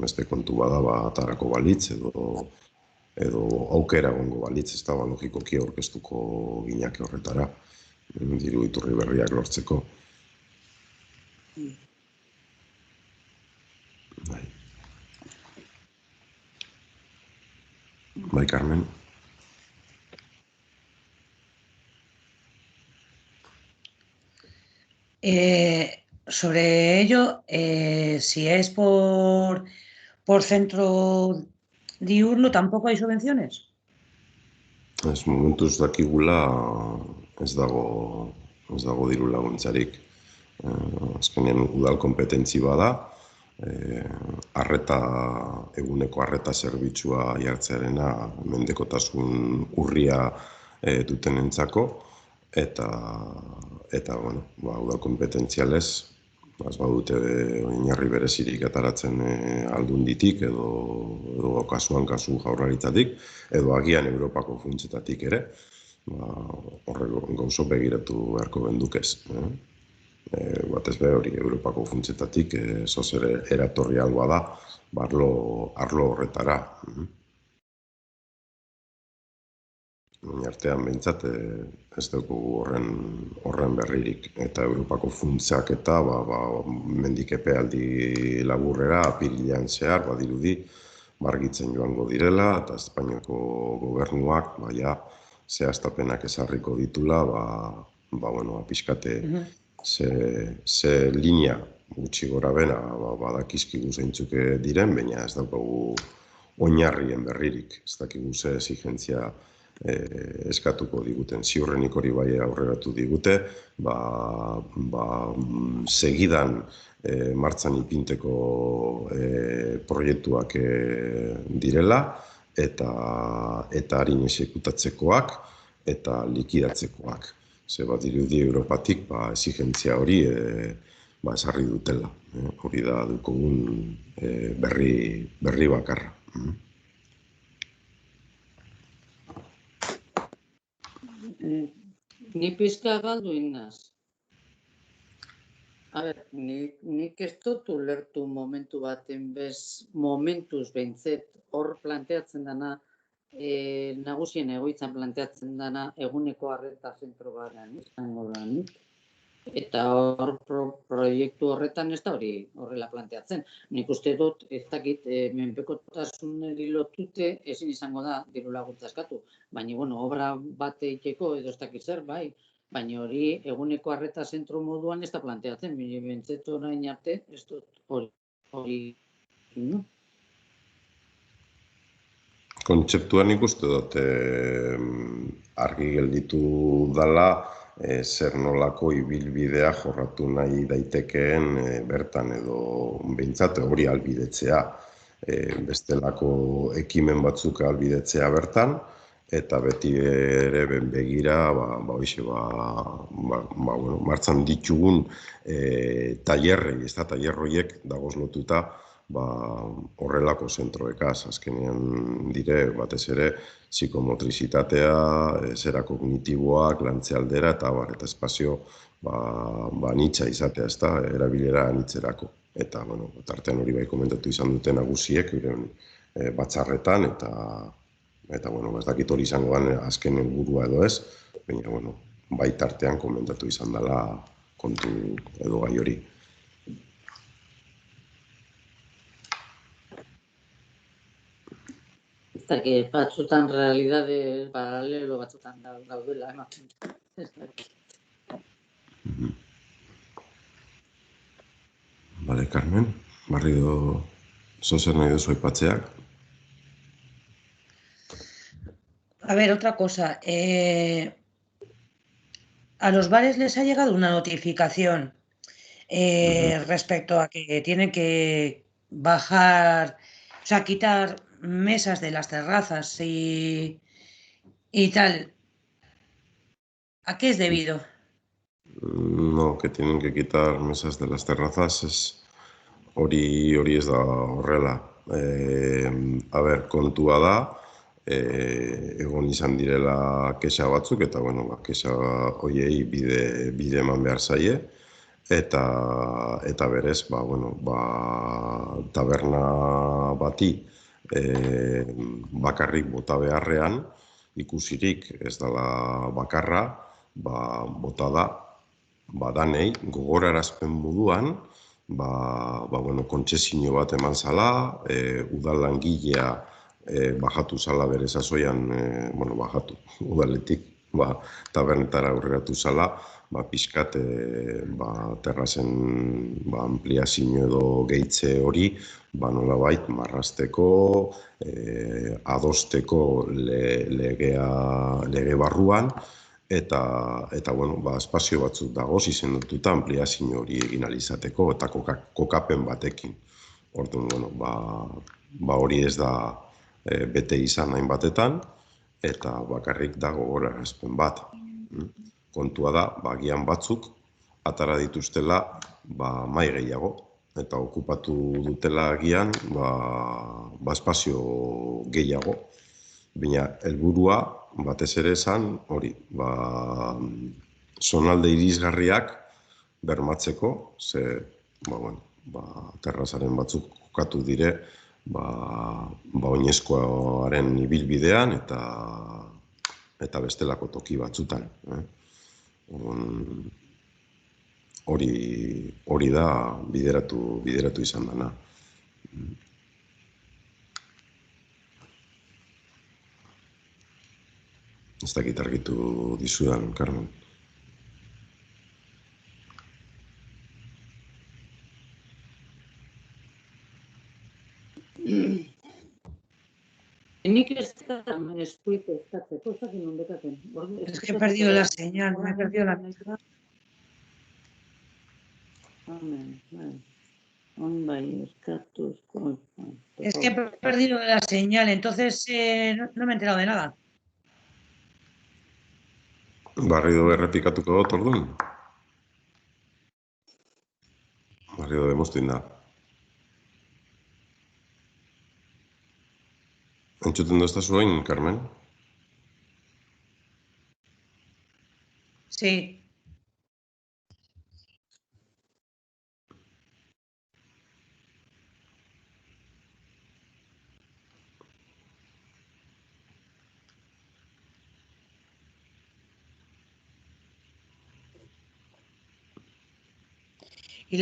Beste kontu bada atarako balitz edo aukera gongo balitz, ez da logikoki aurkeztuko ginake horretara. Diru iturri berriak lortzeko. Bai, Carmen. Sobre ello, si es por centro diurno, ¿tampoco hay subvenciones? Ez momentuz dakigula ez dago diru laguntzarik. Azkenean udal konpetentzi bada, eguneko arreta zerbitzua jartzearena mendekotasun urria dutenentzako, eta bueno, udal konpetentzialez, ez badute oinarri berezirik ataratzen aldunditik edo kasuan kasu jaurlaritzatik, edo agian Europako funtsetatik ere, horrek gauzo begiratu beharko bendukez. Batez be hori Europako funtsetatik zoz ere eratorri algoa da, arlo horretara. Artean behintzat ez dugu horren berririk. Eta Europako funtsak eta mendik epealdi laburrera, apirilean zehar, badirudi, margitzen joango direla, eta Espainiako gobernuak, zehaztapenak ezarriko ditula, pixkate ze linea gutxi gora bena badakizkigu zeintzuke diren, baina ez daukagu oinarrien berririk, ez dakigu ze exigentzia eskatuko diguten. Ziurrenik hori bai aurreratu digute, segidan martxan ipinteko proiektuak direla, eta harin exekutatzekoak eta likidatzekoak. Ze bat dirudi Europatik exigentzia hori esarri dutela. Hori da dukogun berri bakarra. Ni pizka galdu inaz. A ber, nik ez dut ulertu momentu baten momentuz behintzet hor planteatzen dana, nagusien egoitzan planteatzen dana eguneko arreta zentro batean izango danik. Eta hor proiektu horretan ez da hori horrela planteatzen. Nik uste dut, ez dakit, menpekotasuneri lotute ezin izango da diru laguntza eskatu. Baina, obra bat egiteko edo ez dakit zer, bai. Baina hori eguneko arreta zentro moduan ez da planteatzen. Bintzet orain arte, ez dut hori. Kontzeptuan ikuste dut argi gelditu dala zer nolako ibilbidea jorratu nahi daitekeen bertan edo behintzat hori albidetzea. Bestelako ekimen batzuk albidetzea bertan, eta beti ere begira martxan ditugun tailerrei, tailerroiek dagoz lotuta horrelako zentroekaz. Azkenean dire batez ere psikomotrizitatea, zera kognitiboak, lantze aldera eta espazio anitza izatea, ez da, erabilera anitzerako. Eta, tartean hori bai komentatu izan dute nagusiek, batzarretan, eta, ez dakit hori izango den azken helburua edo ez, baina, bai tartean komentatu izan dela kontu edo gai hori. Eta batzutan realidade paralelo batzutan daudela ematen. Bale, Carmen, barrido zozer nahi duzu aipatzeak? A ver, otra cosa. A los bares les ha llegado una notificación respecto a que tienen que bajar, o sea, quitar mesas de las terrazas y tal. ¿A qué es debido? No, que tienen que quitar mesas de las terrazas, hori ez da horrela. A ber, kontua da, egon izan direla kexa batzuk, eta, kexa horiei bide eman behar zaie, eta berez, taberna bati bakarrik bota beharrean, ikusirik ez dela bakarra, bota da, danei gogorarazpen moduan, kontsezio bat eman zala, udal langilea bajatu zala bere sasoian, bajatu udaletik, tabernetara aurreratu zala, pixkat terrazen ampliazio edo gehitze hori, nolabait marrasteko, adosteko lege barruan, eta espazio batzuk dagoz izendututa ampliazio hori egin alizateko eta kokapen batekin. Orduan, hori ez da bete izan hainbatetan, eta bakarrik dago gogorarazpen bat. Kontua da, agian batzuk atara dituztela mai gehiago, eta okupatu dutela agian espazio gehiago. Baina helburua batez ere esan hori, zonalde irisgarriak bermatzeko, ze terrazaren batzuk kokatu dire oinezkoaren ibilbidean eta bestelako toki batzutan. Hori da bideratu izan dena. Ez dakit argitu dizudan, Carmen. Nik ez da eskuite eskatzeko, ez dakit non betaten. Es que he perdido la señal, me he perdido la señal. Es que he perdido la señal, entonces no me he enterado de nada. Barrido errepikatuko dut, orduan? Barrido demostin da. Entzuten dozta zuen, Carmen? Sí. Y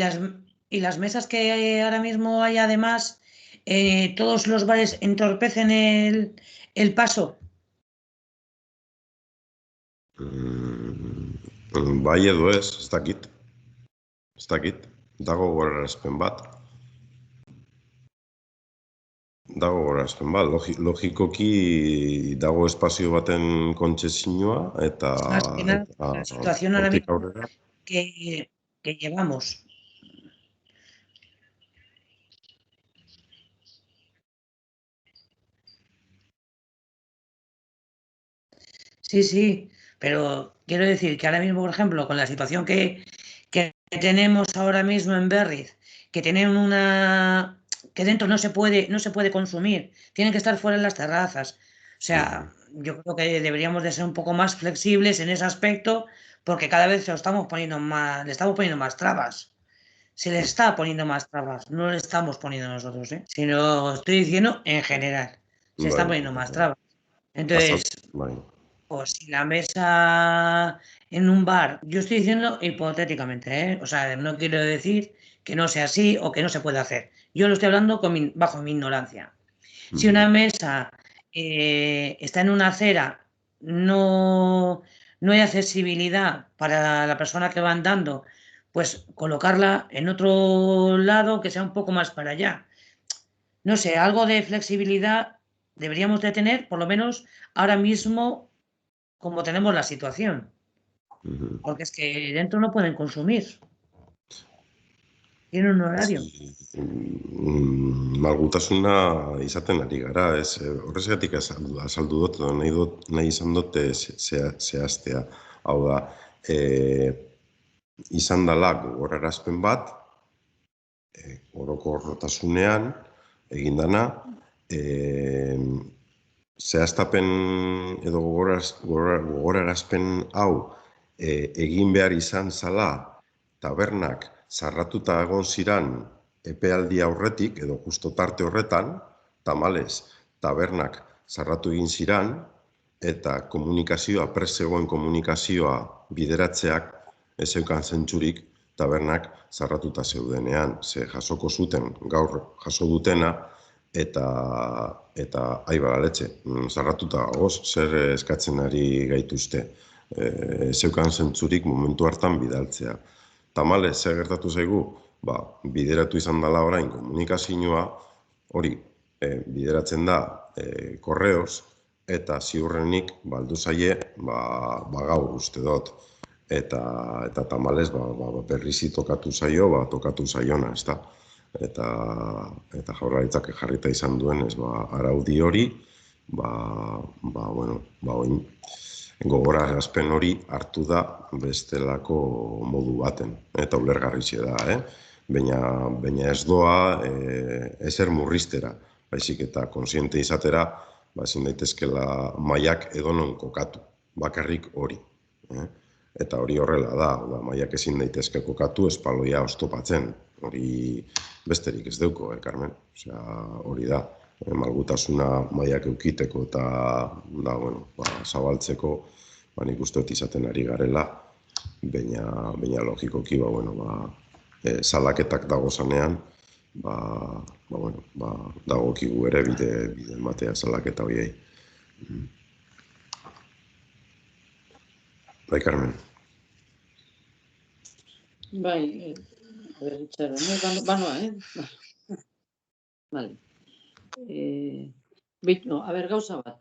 las mesas que ahora mismo hay, además, todos los bares entorpecen el paso. Bai edo ez dakit. Ez dakit. Dago gogorarazpen bat. Logikoki dago espazio baten kontzezioa eta... La situación ahora mismo que llevamos. Sí, pero quiero decir que ahora mismo, por ejemplo, con la situación que tenemos ahora mismo en Berriz, que tienen que dentro no se puede consumir, tienen que estar fuera en las terrazas. O sea, yo creo que deberíamos de ser un poco más flexibles en ese aspecto, porque cada vez le estamos poniendo más trabas. Se le está poniendo más trabas, no le estamos poniendo nosotros, sino estoy diciendo en general, se está poniendo más trabas. Entonces, pues si la mesa en un bar, yo estoy diciendo hipotéticamente, o sea, no quiero decir que no sea así o que no se pueda hacer. Yo lo estoy hablando bajo mi ignorancia. Si una mesa está en una acera, no hay accesibilidad para la persona que va andando, pues colocarla en otro lado que sea un poco más para allá. No sé, algo de flexibilidad deberíamos de tener, por lo menos ahora mismo, como tenemos la situación. Porque es que dentro no pueden consumir. Tienen un horario. Malgutasuna izaten ari gara, ez? Horrezatik azaldu dut, nahi izan dut zehaztea. Hau da, izan dela gogorarazpen bat, orokortasunean egin dana, zehaztapen edo gogorarazpen hau egin behar izan zala tabernak zarratuta egon ziran epealdi aurretik edo justo tarte horretan, tamalez tabernak zarratu egin ziran eta komunikazioa, prezegoen komunikazioa bideratzeak ez zeukan zentzurik tabernak zarratuta zeudenean. Ze jasoko zuten gaur jaso dutena eta eta Aibaraletxe, zarratuta gagoz, zer eskatzen ari gaituzte. Zeukan zentzurik momentu hartan bidaltzea. Tamale, zer gertatu zaigu? Bideratu izan dela orain komunikazioa, hori bideratzen da korreoz, eta ziurrenik baldu zaie gaur uste dut. Eta tamalez berrizi tokatu zaio, tokatu zaiona, ez da. Eta Jaurlaritzak jarrita izan duen araudi hori, gogorarazpen hori hartu da bestelako modu baten, eta ulergarritxe da, baina ez doa ezer murriztera, baizik eta konsiente izatera, ezin daitezkela mailak edonon kokatu, bakarrik hori. Eta hori horrela da, mailak ezin daitezke kokatu espaloia oztopatzen, hori besterik ez deuko, Carmen, hori da. Malgutasuna mailak eukiteko eta zabaltzeko, nik uste dut izaten ari garela, baina logikoki, salaketak dagozanean, dagokigu ere bide ematea salaketa horiei. Bai, Carmen. Bai, Itxaron, banoa, Vale. Gauza bat.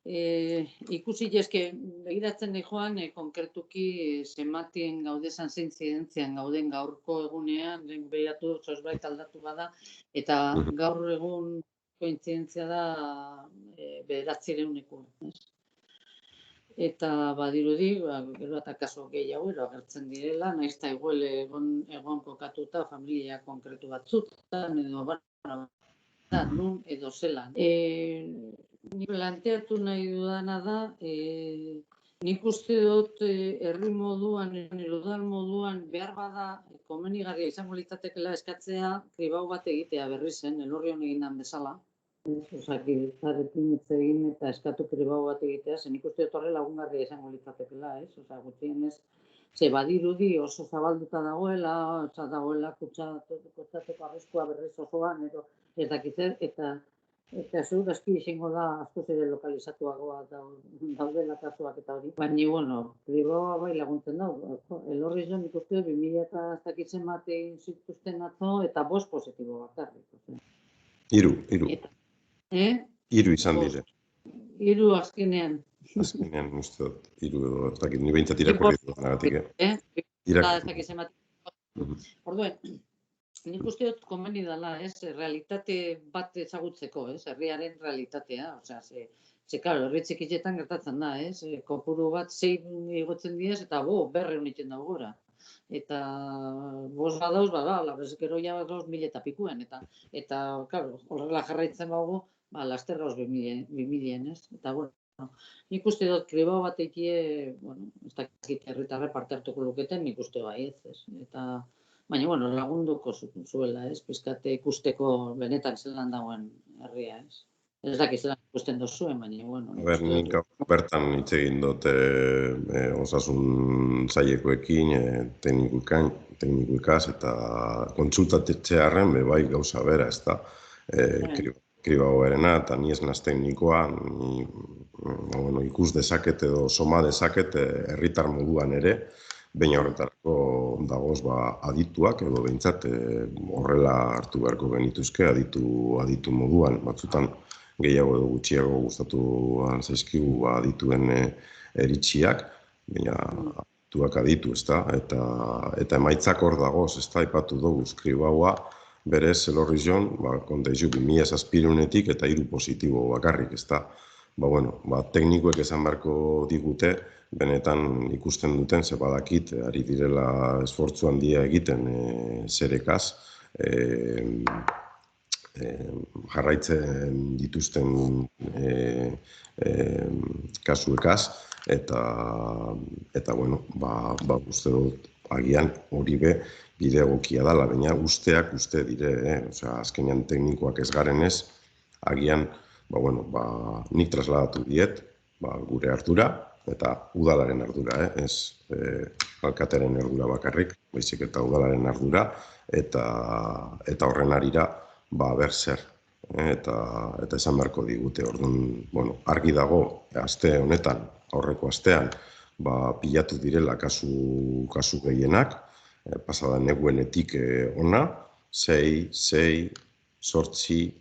Ikusi eske begiratzen joan konkretuki zematien gaudezan zein zidentzian gauden gaurko egunean, behiratu zozbait aldatu bada, eta gaur egun kointzidentzia da 900 Eta badirudi, gero eta kaso gehiago agertzen direla, nahiz eta igual egon kokatuta familia konkretu batzutan, edo nun edo zelan. Nik planteatu nahi dudana da, nik uste dut herri moduan, udal moduan, behar bada komenigarria izango litzatekeela eskatzea kribau bat egitea berri zen, Elorrion egindan bezala. Zarekin hitz egin eta eskatu kribau bat egitea, zen nik uste dut horre lagungarria izango litzatekeela, gutxienez, ze badirudi oso zabalduta dagoela kutsateko arriskua berriz osoan, edo ez dakitzer, eta segurazki izango da askoz ere lokalizatuagoa daudela kasuak eta hori. Baina, kribaua bai laguntzen dago. Elorri zen nik uste 2000 eta ez dakitzen batein zituzten atzo, eta 5 positibo bakarrik. 3. Hiru izan dire. 3 azkenean. Azkenean, uste dut, 3 edo, ez dakit, ni behintzat irakurri dut nagatik, Orduen, nik uste dut komeni dela, realitate bat ezagutzeko, herriaren realitatea, klaro, herri txikitzetan gertatzen da, kopuru bat 6 igotzen diez, eta 200 egiten dago gora. Eta 5 badauz, gero ja 2.000 eta pikuen, eta, klaro, horrela jarraitzen bago, laster gauz 2.000, eta, nik uste dut kribau bat ekie, ez dakit herritarre parte hartuko luketen, nik uste bai ez, eta, baina, lagunduko zuela, pizkate ikusteko benetan zelan dagoen herria, ez. Ez dakit zelan ikusten dozuen, baina, nik bertan hitz egin dut osasun sailekoekin, teknikoikaz, eta kontsultatzearren bai gauza bera, ez da, kribagoarena, eta ni ez naz teknikoa, ikus dezaket edo soma dezaket herritar moduan ere, baina horretarako dagoz adituak, edo behintzat horrela hartu beharko genituzke, aditu moduan, batzutan gehiago edo gutxiago gustatu zaizkigu adituen eritziak, baina adituak aditu, ezta, eta emaitzak hor dagoz, ezta, aipatu dugu, kribaua, berez, Elorri Jon, kontaizu 2007 eta 3 positibo bakarrik, ezta. Teknikoek esan beharko digute, benetan ikusten duten, ze badakit, ari direla esfortzu handia egiten zerekaz, jarraitzen dituzten kasuekaz, eta uste dut, agian hori bide egokia dela, baina usteak uste dire, azkenean teknikoak ez garenez, agian, nik trasladatu diet, gure ardura, eta udalaren ardura, ez alkatearen ardura bakarrik, baizik eta udalaren ardura, eta horren arira, ber zer eta esan beharko digute. Orduan, argi dago, aste honetan, aurreko astean, pilatu direla kasu gehienak, pasada neguenetik ona, 6, 8,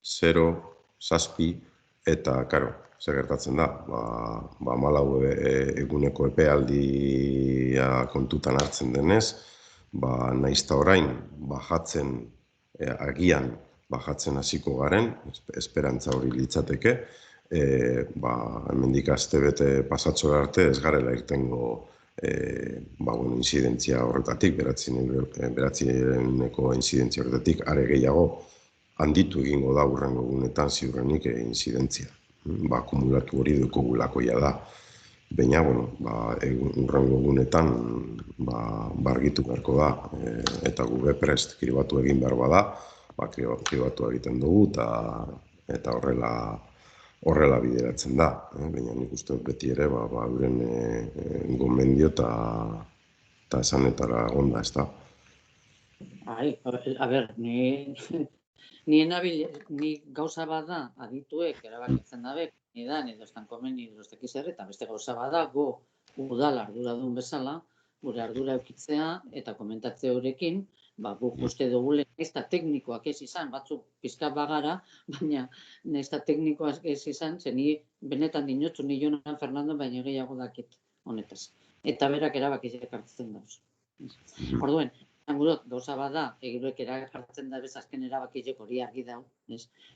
0, 7, eta, karo, zer gertatzen da, 14 eguneko epealdia kontutan hartzen denez, naizta orain, agian bajatzen hasiko garen, esperantza hori litzateke, hemendik astebete pasatxo arte ez garela irtengo inzidentzia horretatik, 9eko inzidentzia horretatik, are gehiago handitu egingo da hurrengo egunetan ziurrenik inzidentzia. Akumulatu hori dukogulako da. Baina, hurrengo egunetan argitu beharko da, eta gube prest kribatu egin behar bada, kribatu egiten dugu eta horrela bideratzen da. Baina nik uste beti ere, euren gomendio eta esanetara onda, ez da. A ber, ni gauza bada adituek erabakitzen dabe, nidan edo estan komeni edo estekiz eta beste gauza bada go udal arduradun bezala, gure ardura eukitzea eta komentatze horrekin, guk uste dugule nahizta teknikoak ez izan, batzuk pizka bagara, baina nahizta teknikoak ez izan, ze ni benetan dinotzu ni Jonan Fernando baina gehiago dakit honetaz. Eta berak erabakiak hartzen dauz. Orduen, gauza bada, egiruek erakartzen da bez azken erabakilek hori argi dau,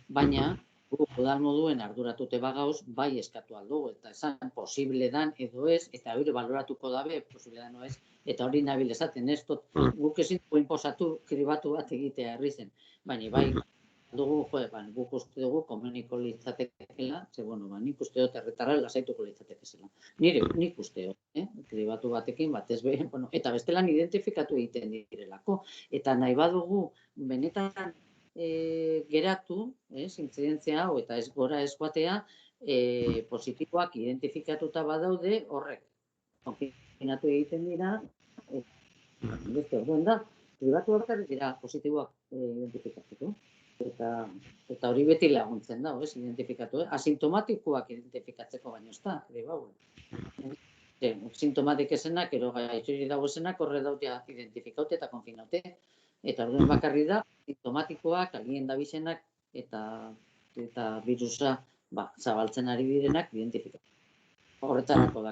baina udal moduen arduratute bagauz, bai eskatu aldugu, eta esan posible dan edo ez, eta hori baloratuko dabe, posible dan edo ez, eta hori nabil esaten ez, guk ezin dugu inposatu kribatu bat egitea herri zen, baina bai dugu, guk uste dugu komuniko litzatekela, ze nik uste dut erretarra lasaituko litzatekezela. Nik uste dut, kribatu batekin, batez behin, eta bestelan identifikatu egiten direlako, eta nahi badugu benetan geratu, intzidentzia hau, eta ez gora ez joatea, positiboak identifikatuta badaude horrek. Konfinatu egiten dira, beste orduen da, pribatu bakarrik dira positiboak identifikatuko. Eta hori beti laguntzen da, identifikatu. Asintomatikoak identifikatzeko baino ez da, sintomatik esenak, ero gaitxuri dago esenak, horre dautea identifikaute eta konfinaute. Eta orduen bakarri da, sintomatikoak, algien dabizenak, eta virusa zabaltzen ari direnak identifikatu. Horretarako da,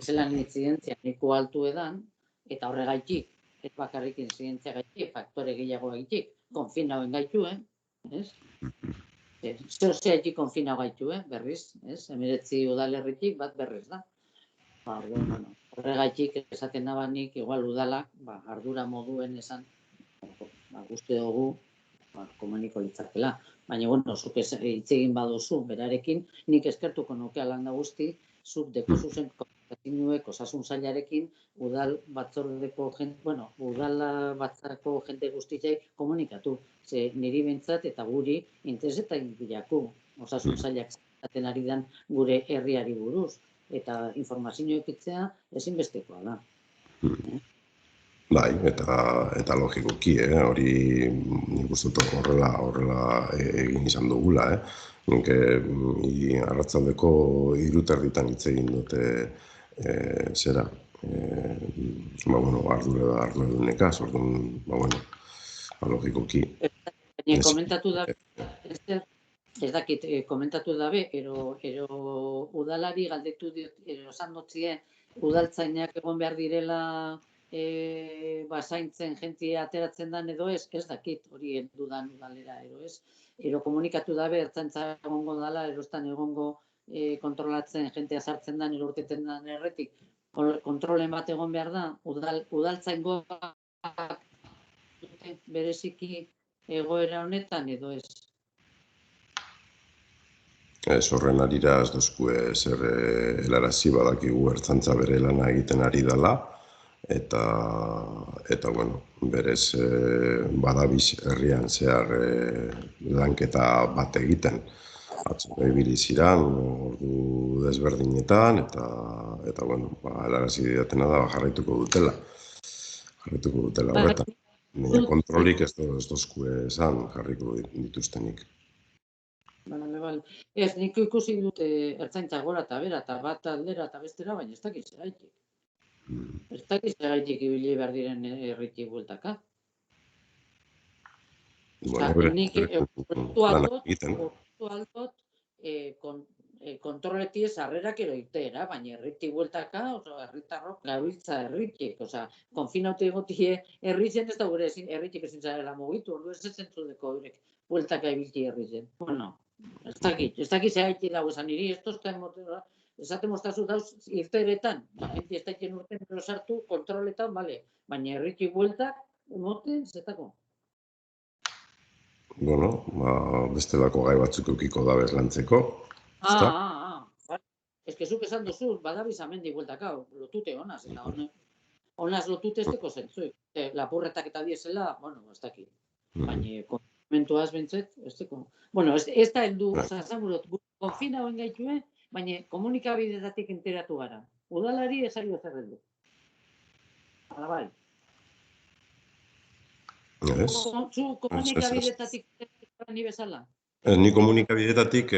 zelan intzidentzia niko altu edan, eta horregaitik, ez bakarrik intzidentzia gaitik, faktore gehiago gaitik, konfinauen gaitu, zeozeatik konfinau gaitu, berriz, 19 udalerritik bat berriz da. Horregaitik esaten nabanik, igual udalak, ardura moduen esan, guzti dugu, komuniko litzakela. Baina, zuk hitz egin baduzu, berarekin, nik eskertuko nuke alanda guzti, zuk deko zuzen komunikatinuek osasun zailarekin, udal batzordeko jente guztiak komunikatu. Ze niri bentsat eta guri interesetan bilako osasun zailak zaten ari dan gure herriari buruz. Eta informazio ekitzea ezinbestekoa da. Bai, eta logikoki, hori nik uste horrela egin izan dugula, arratzaldeko 3:00 hitz egin dute zera, arduradunekaz, orduan, logikoki. Baina komentatu da, ez dakit, komentatu dabe, ero udalari galdetu diot, esan dutzie, udaltzainak egon behar direla zaintzen jentia ateratzen dan edo ez dakit, hori dudan udalera ero ez. Ero komunikatu dabe, ertzaintza egongo dala, erostan egongo kontrolatzen jentea sartzen dan, erorteten dan erretik. Kontrolen bat egon behar da, udaltzaingo bereziki egoera honetan edo ez. Ez horren arira ez dozkue zer helarazi badakigu ertzantza bere lana egiten ari dela, eta berez badabiz herrian zehar lanketa bat egiten. Atzoko ibili ziran, ordu desberdinetan, eta helarazi didatena da jarraituko dutela. Jarraituko dutela horretan. Baina kontrolik ez dozku esan jarriko dituztenik. Bale. Ez, nik ikusi dute ertzaintza gora eta bera, eta bat aldera eta bestera, baina ez dakiz gaitik. Ez dakiz gaitik ibili behar diren herritik bueltaka. Nik urtu aldot kontroleti ez harrerak eroitera, baina herritik bueltaka, herritarrok gabiltza herritik. Konfinaute egotie herritzen ez da gure herritik ezin zarela mugitu, ordu ez zentzudeko horrek bueltaka ibilti herritzen. Bueno, ez dakit zehaitik dago esan niri, esaten moztazu dauz irteretan, ez dakit urten sartu kontroletan, baina herritik bueltak, moten, zetako. Bueno, bestelako gai batzuk eukiko da bezlantzeko. Ez que zuk esan duzu, badabiz amendi bueltaka, lotute honaz, eta honaz lotute ez deko zentzuik. Lapurretak eta diesela, bueno, ez dakit. Baina, konfimentuaz bentzet, ez deko. Bueno, ez da heldu, esan burot, konfina hoen gaitue, baina komunikabidetatik enteratu gara. Udalari ezari zer heldu. Hala bai. Zu komunikabidetatik ni bezala? Ni komunikabidetatik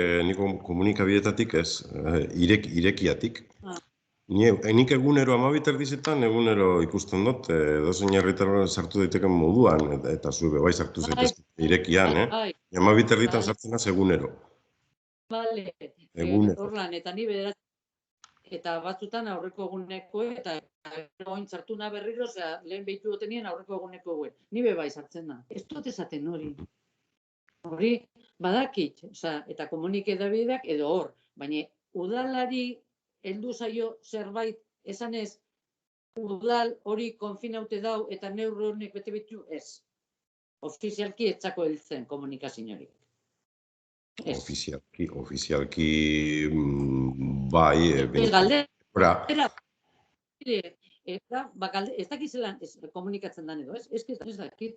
ez, irekiatik. Nik egunero 12 erdizetan, egunero ikusten dut, dozein herritarren sartu daiteken moduan, eta zue bai sartu zaitezke irekian, 12 erditan sartzen az egunero. Bale, horlan, eta ni bederat, eta batzutan aurreko eguneko, eta oin sartuna berriro, lehen behitu dutenien aurreko eguneko eguen. Ni bai sartzen da. Ez dut esaten hori. Hori, badakit, eta komunike dabideak edo hor, baina udalari heldu zaio zerbait esanez, udal hori konfinaute dau eta neurri honek bete bitu ez. Ofizialki etzako heltzen komunikaziorik. Ofizialki bai, galdera. Ez dakizelan komunikatzen den edo, ez dakit.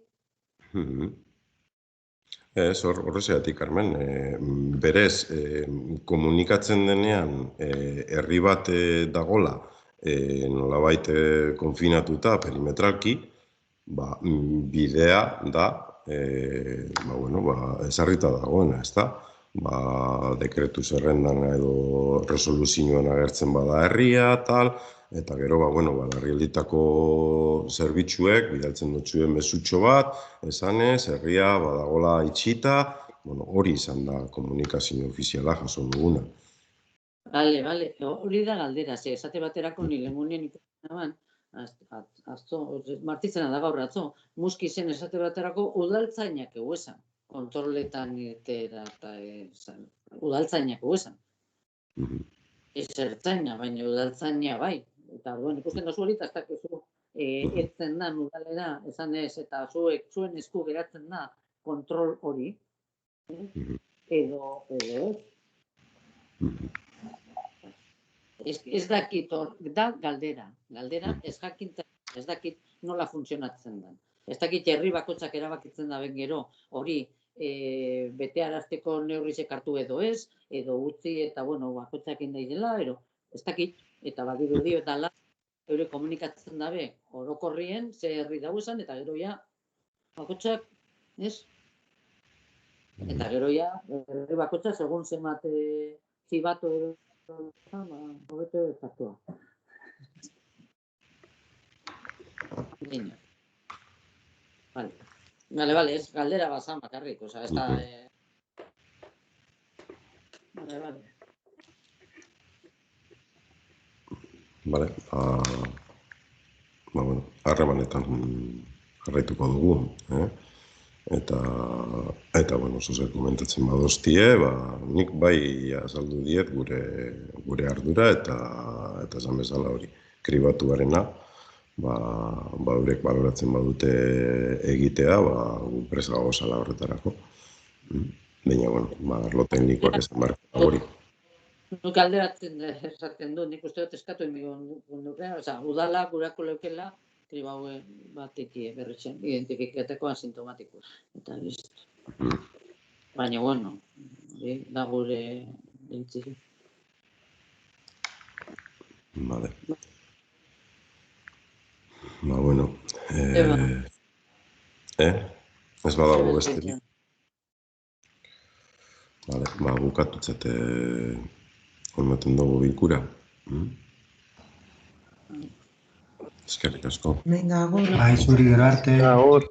Ez, horrezeatik, Carmen, berez, komunikatzen denean herri bat dagola, nolabait konfinatuta perimetralki, bidea da, ezarrita dagoena, ez da? Dekretu zerrendan edo resoluzioan agertzen bada herria, tal, eta gero, larrialditako zerbitzuek bidaltzen dutxuen mezutxo bat, esanez, herria badagola itxita, hori izan da komunikazio ofiziala jaso duguna. Bale, hori da galdera, esate baterako nire munien ikusten martitzena da gaur atzo, muski zen esate baterako udaltzainak eguesan, kontroletan irtera eta udaltzainak eguesan. Ez ertzaina, baina udaltzaina bai. Eta ikusten dozu hori, eta ez dakizu ertzen da udalera, esan ez, eta zuen esku geratzen da kontrol hori, edo ez dakit hor, da galdera. Galdera ez jakintzen, ez dakit nola funtzionatzen da. Ez dakit herri bakotzak erabakitzen da ben gero hori betearazteko neurrizek hartu edo ez, edo utzi eta bakotzak indai dela, ez dakit, eta badiru dio eta ala, eure komunikatzen dabe orokorrien, ze herri dago esan, eta gero ja, bakotzak, ez? Eta gero ja, herri bakotzak, segun zemate zibatu edo, hobeto ezaktua. Bale, ez galdera bazan bakarrik, ez da... Bale, harremanetan jarraituko dugu, eta, zozer komentatzen badoztie, nik bai azaldu diet gure ardura, eta esan bezala hori, kribatuarena, eurek baloratzen badute egitea, presa gozala horretarako. Baina, arlo teknikoak esan barko hori. Nuk alderatzen esaten du, nik uste dut eskatu nuke, udala gurako leukela, kribaue bateki berretzen, identifikateko asintomatiko. Eta listo. Baina, da gure dintziri. Vale. Ez badago besterik. Bale, bukatutzat ematen dugu bilkura. Eskerrik asko. Venga, agur. Bai, zuri gero arte. Agur.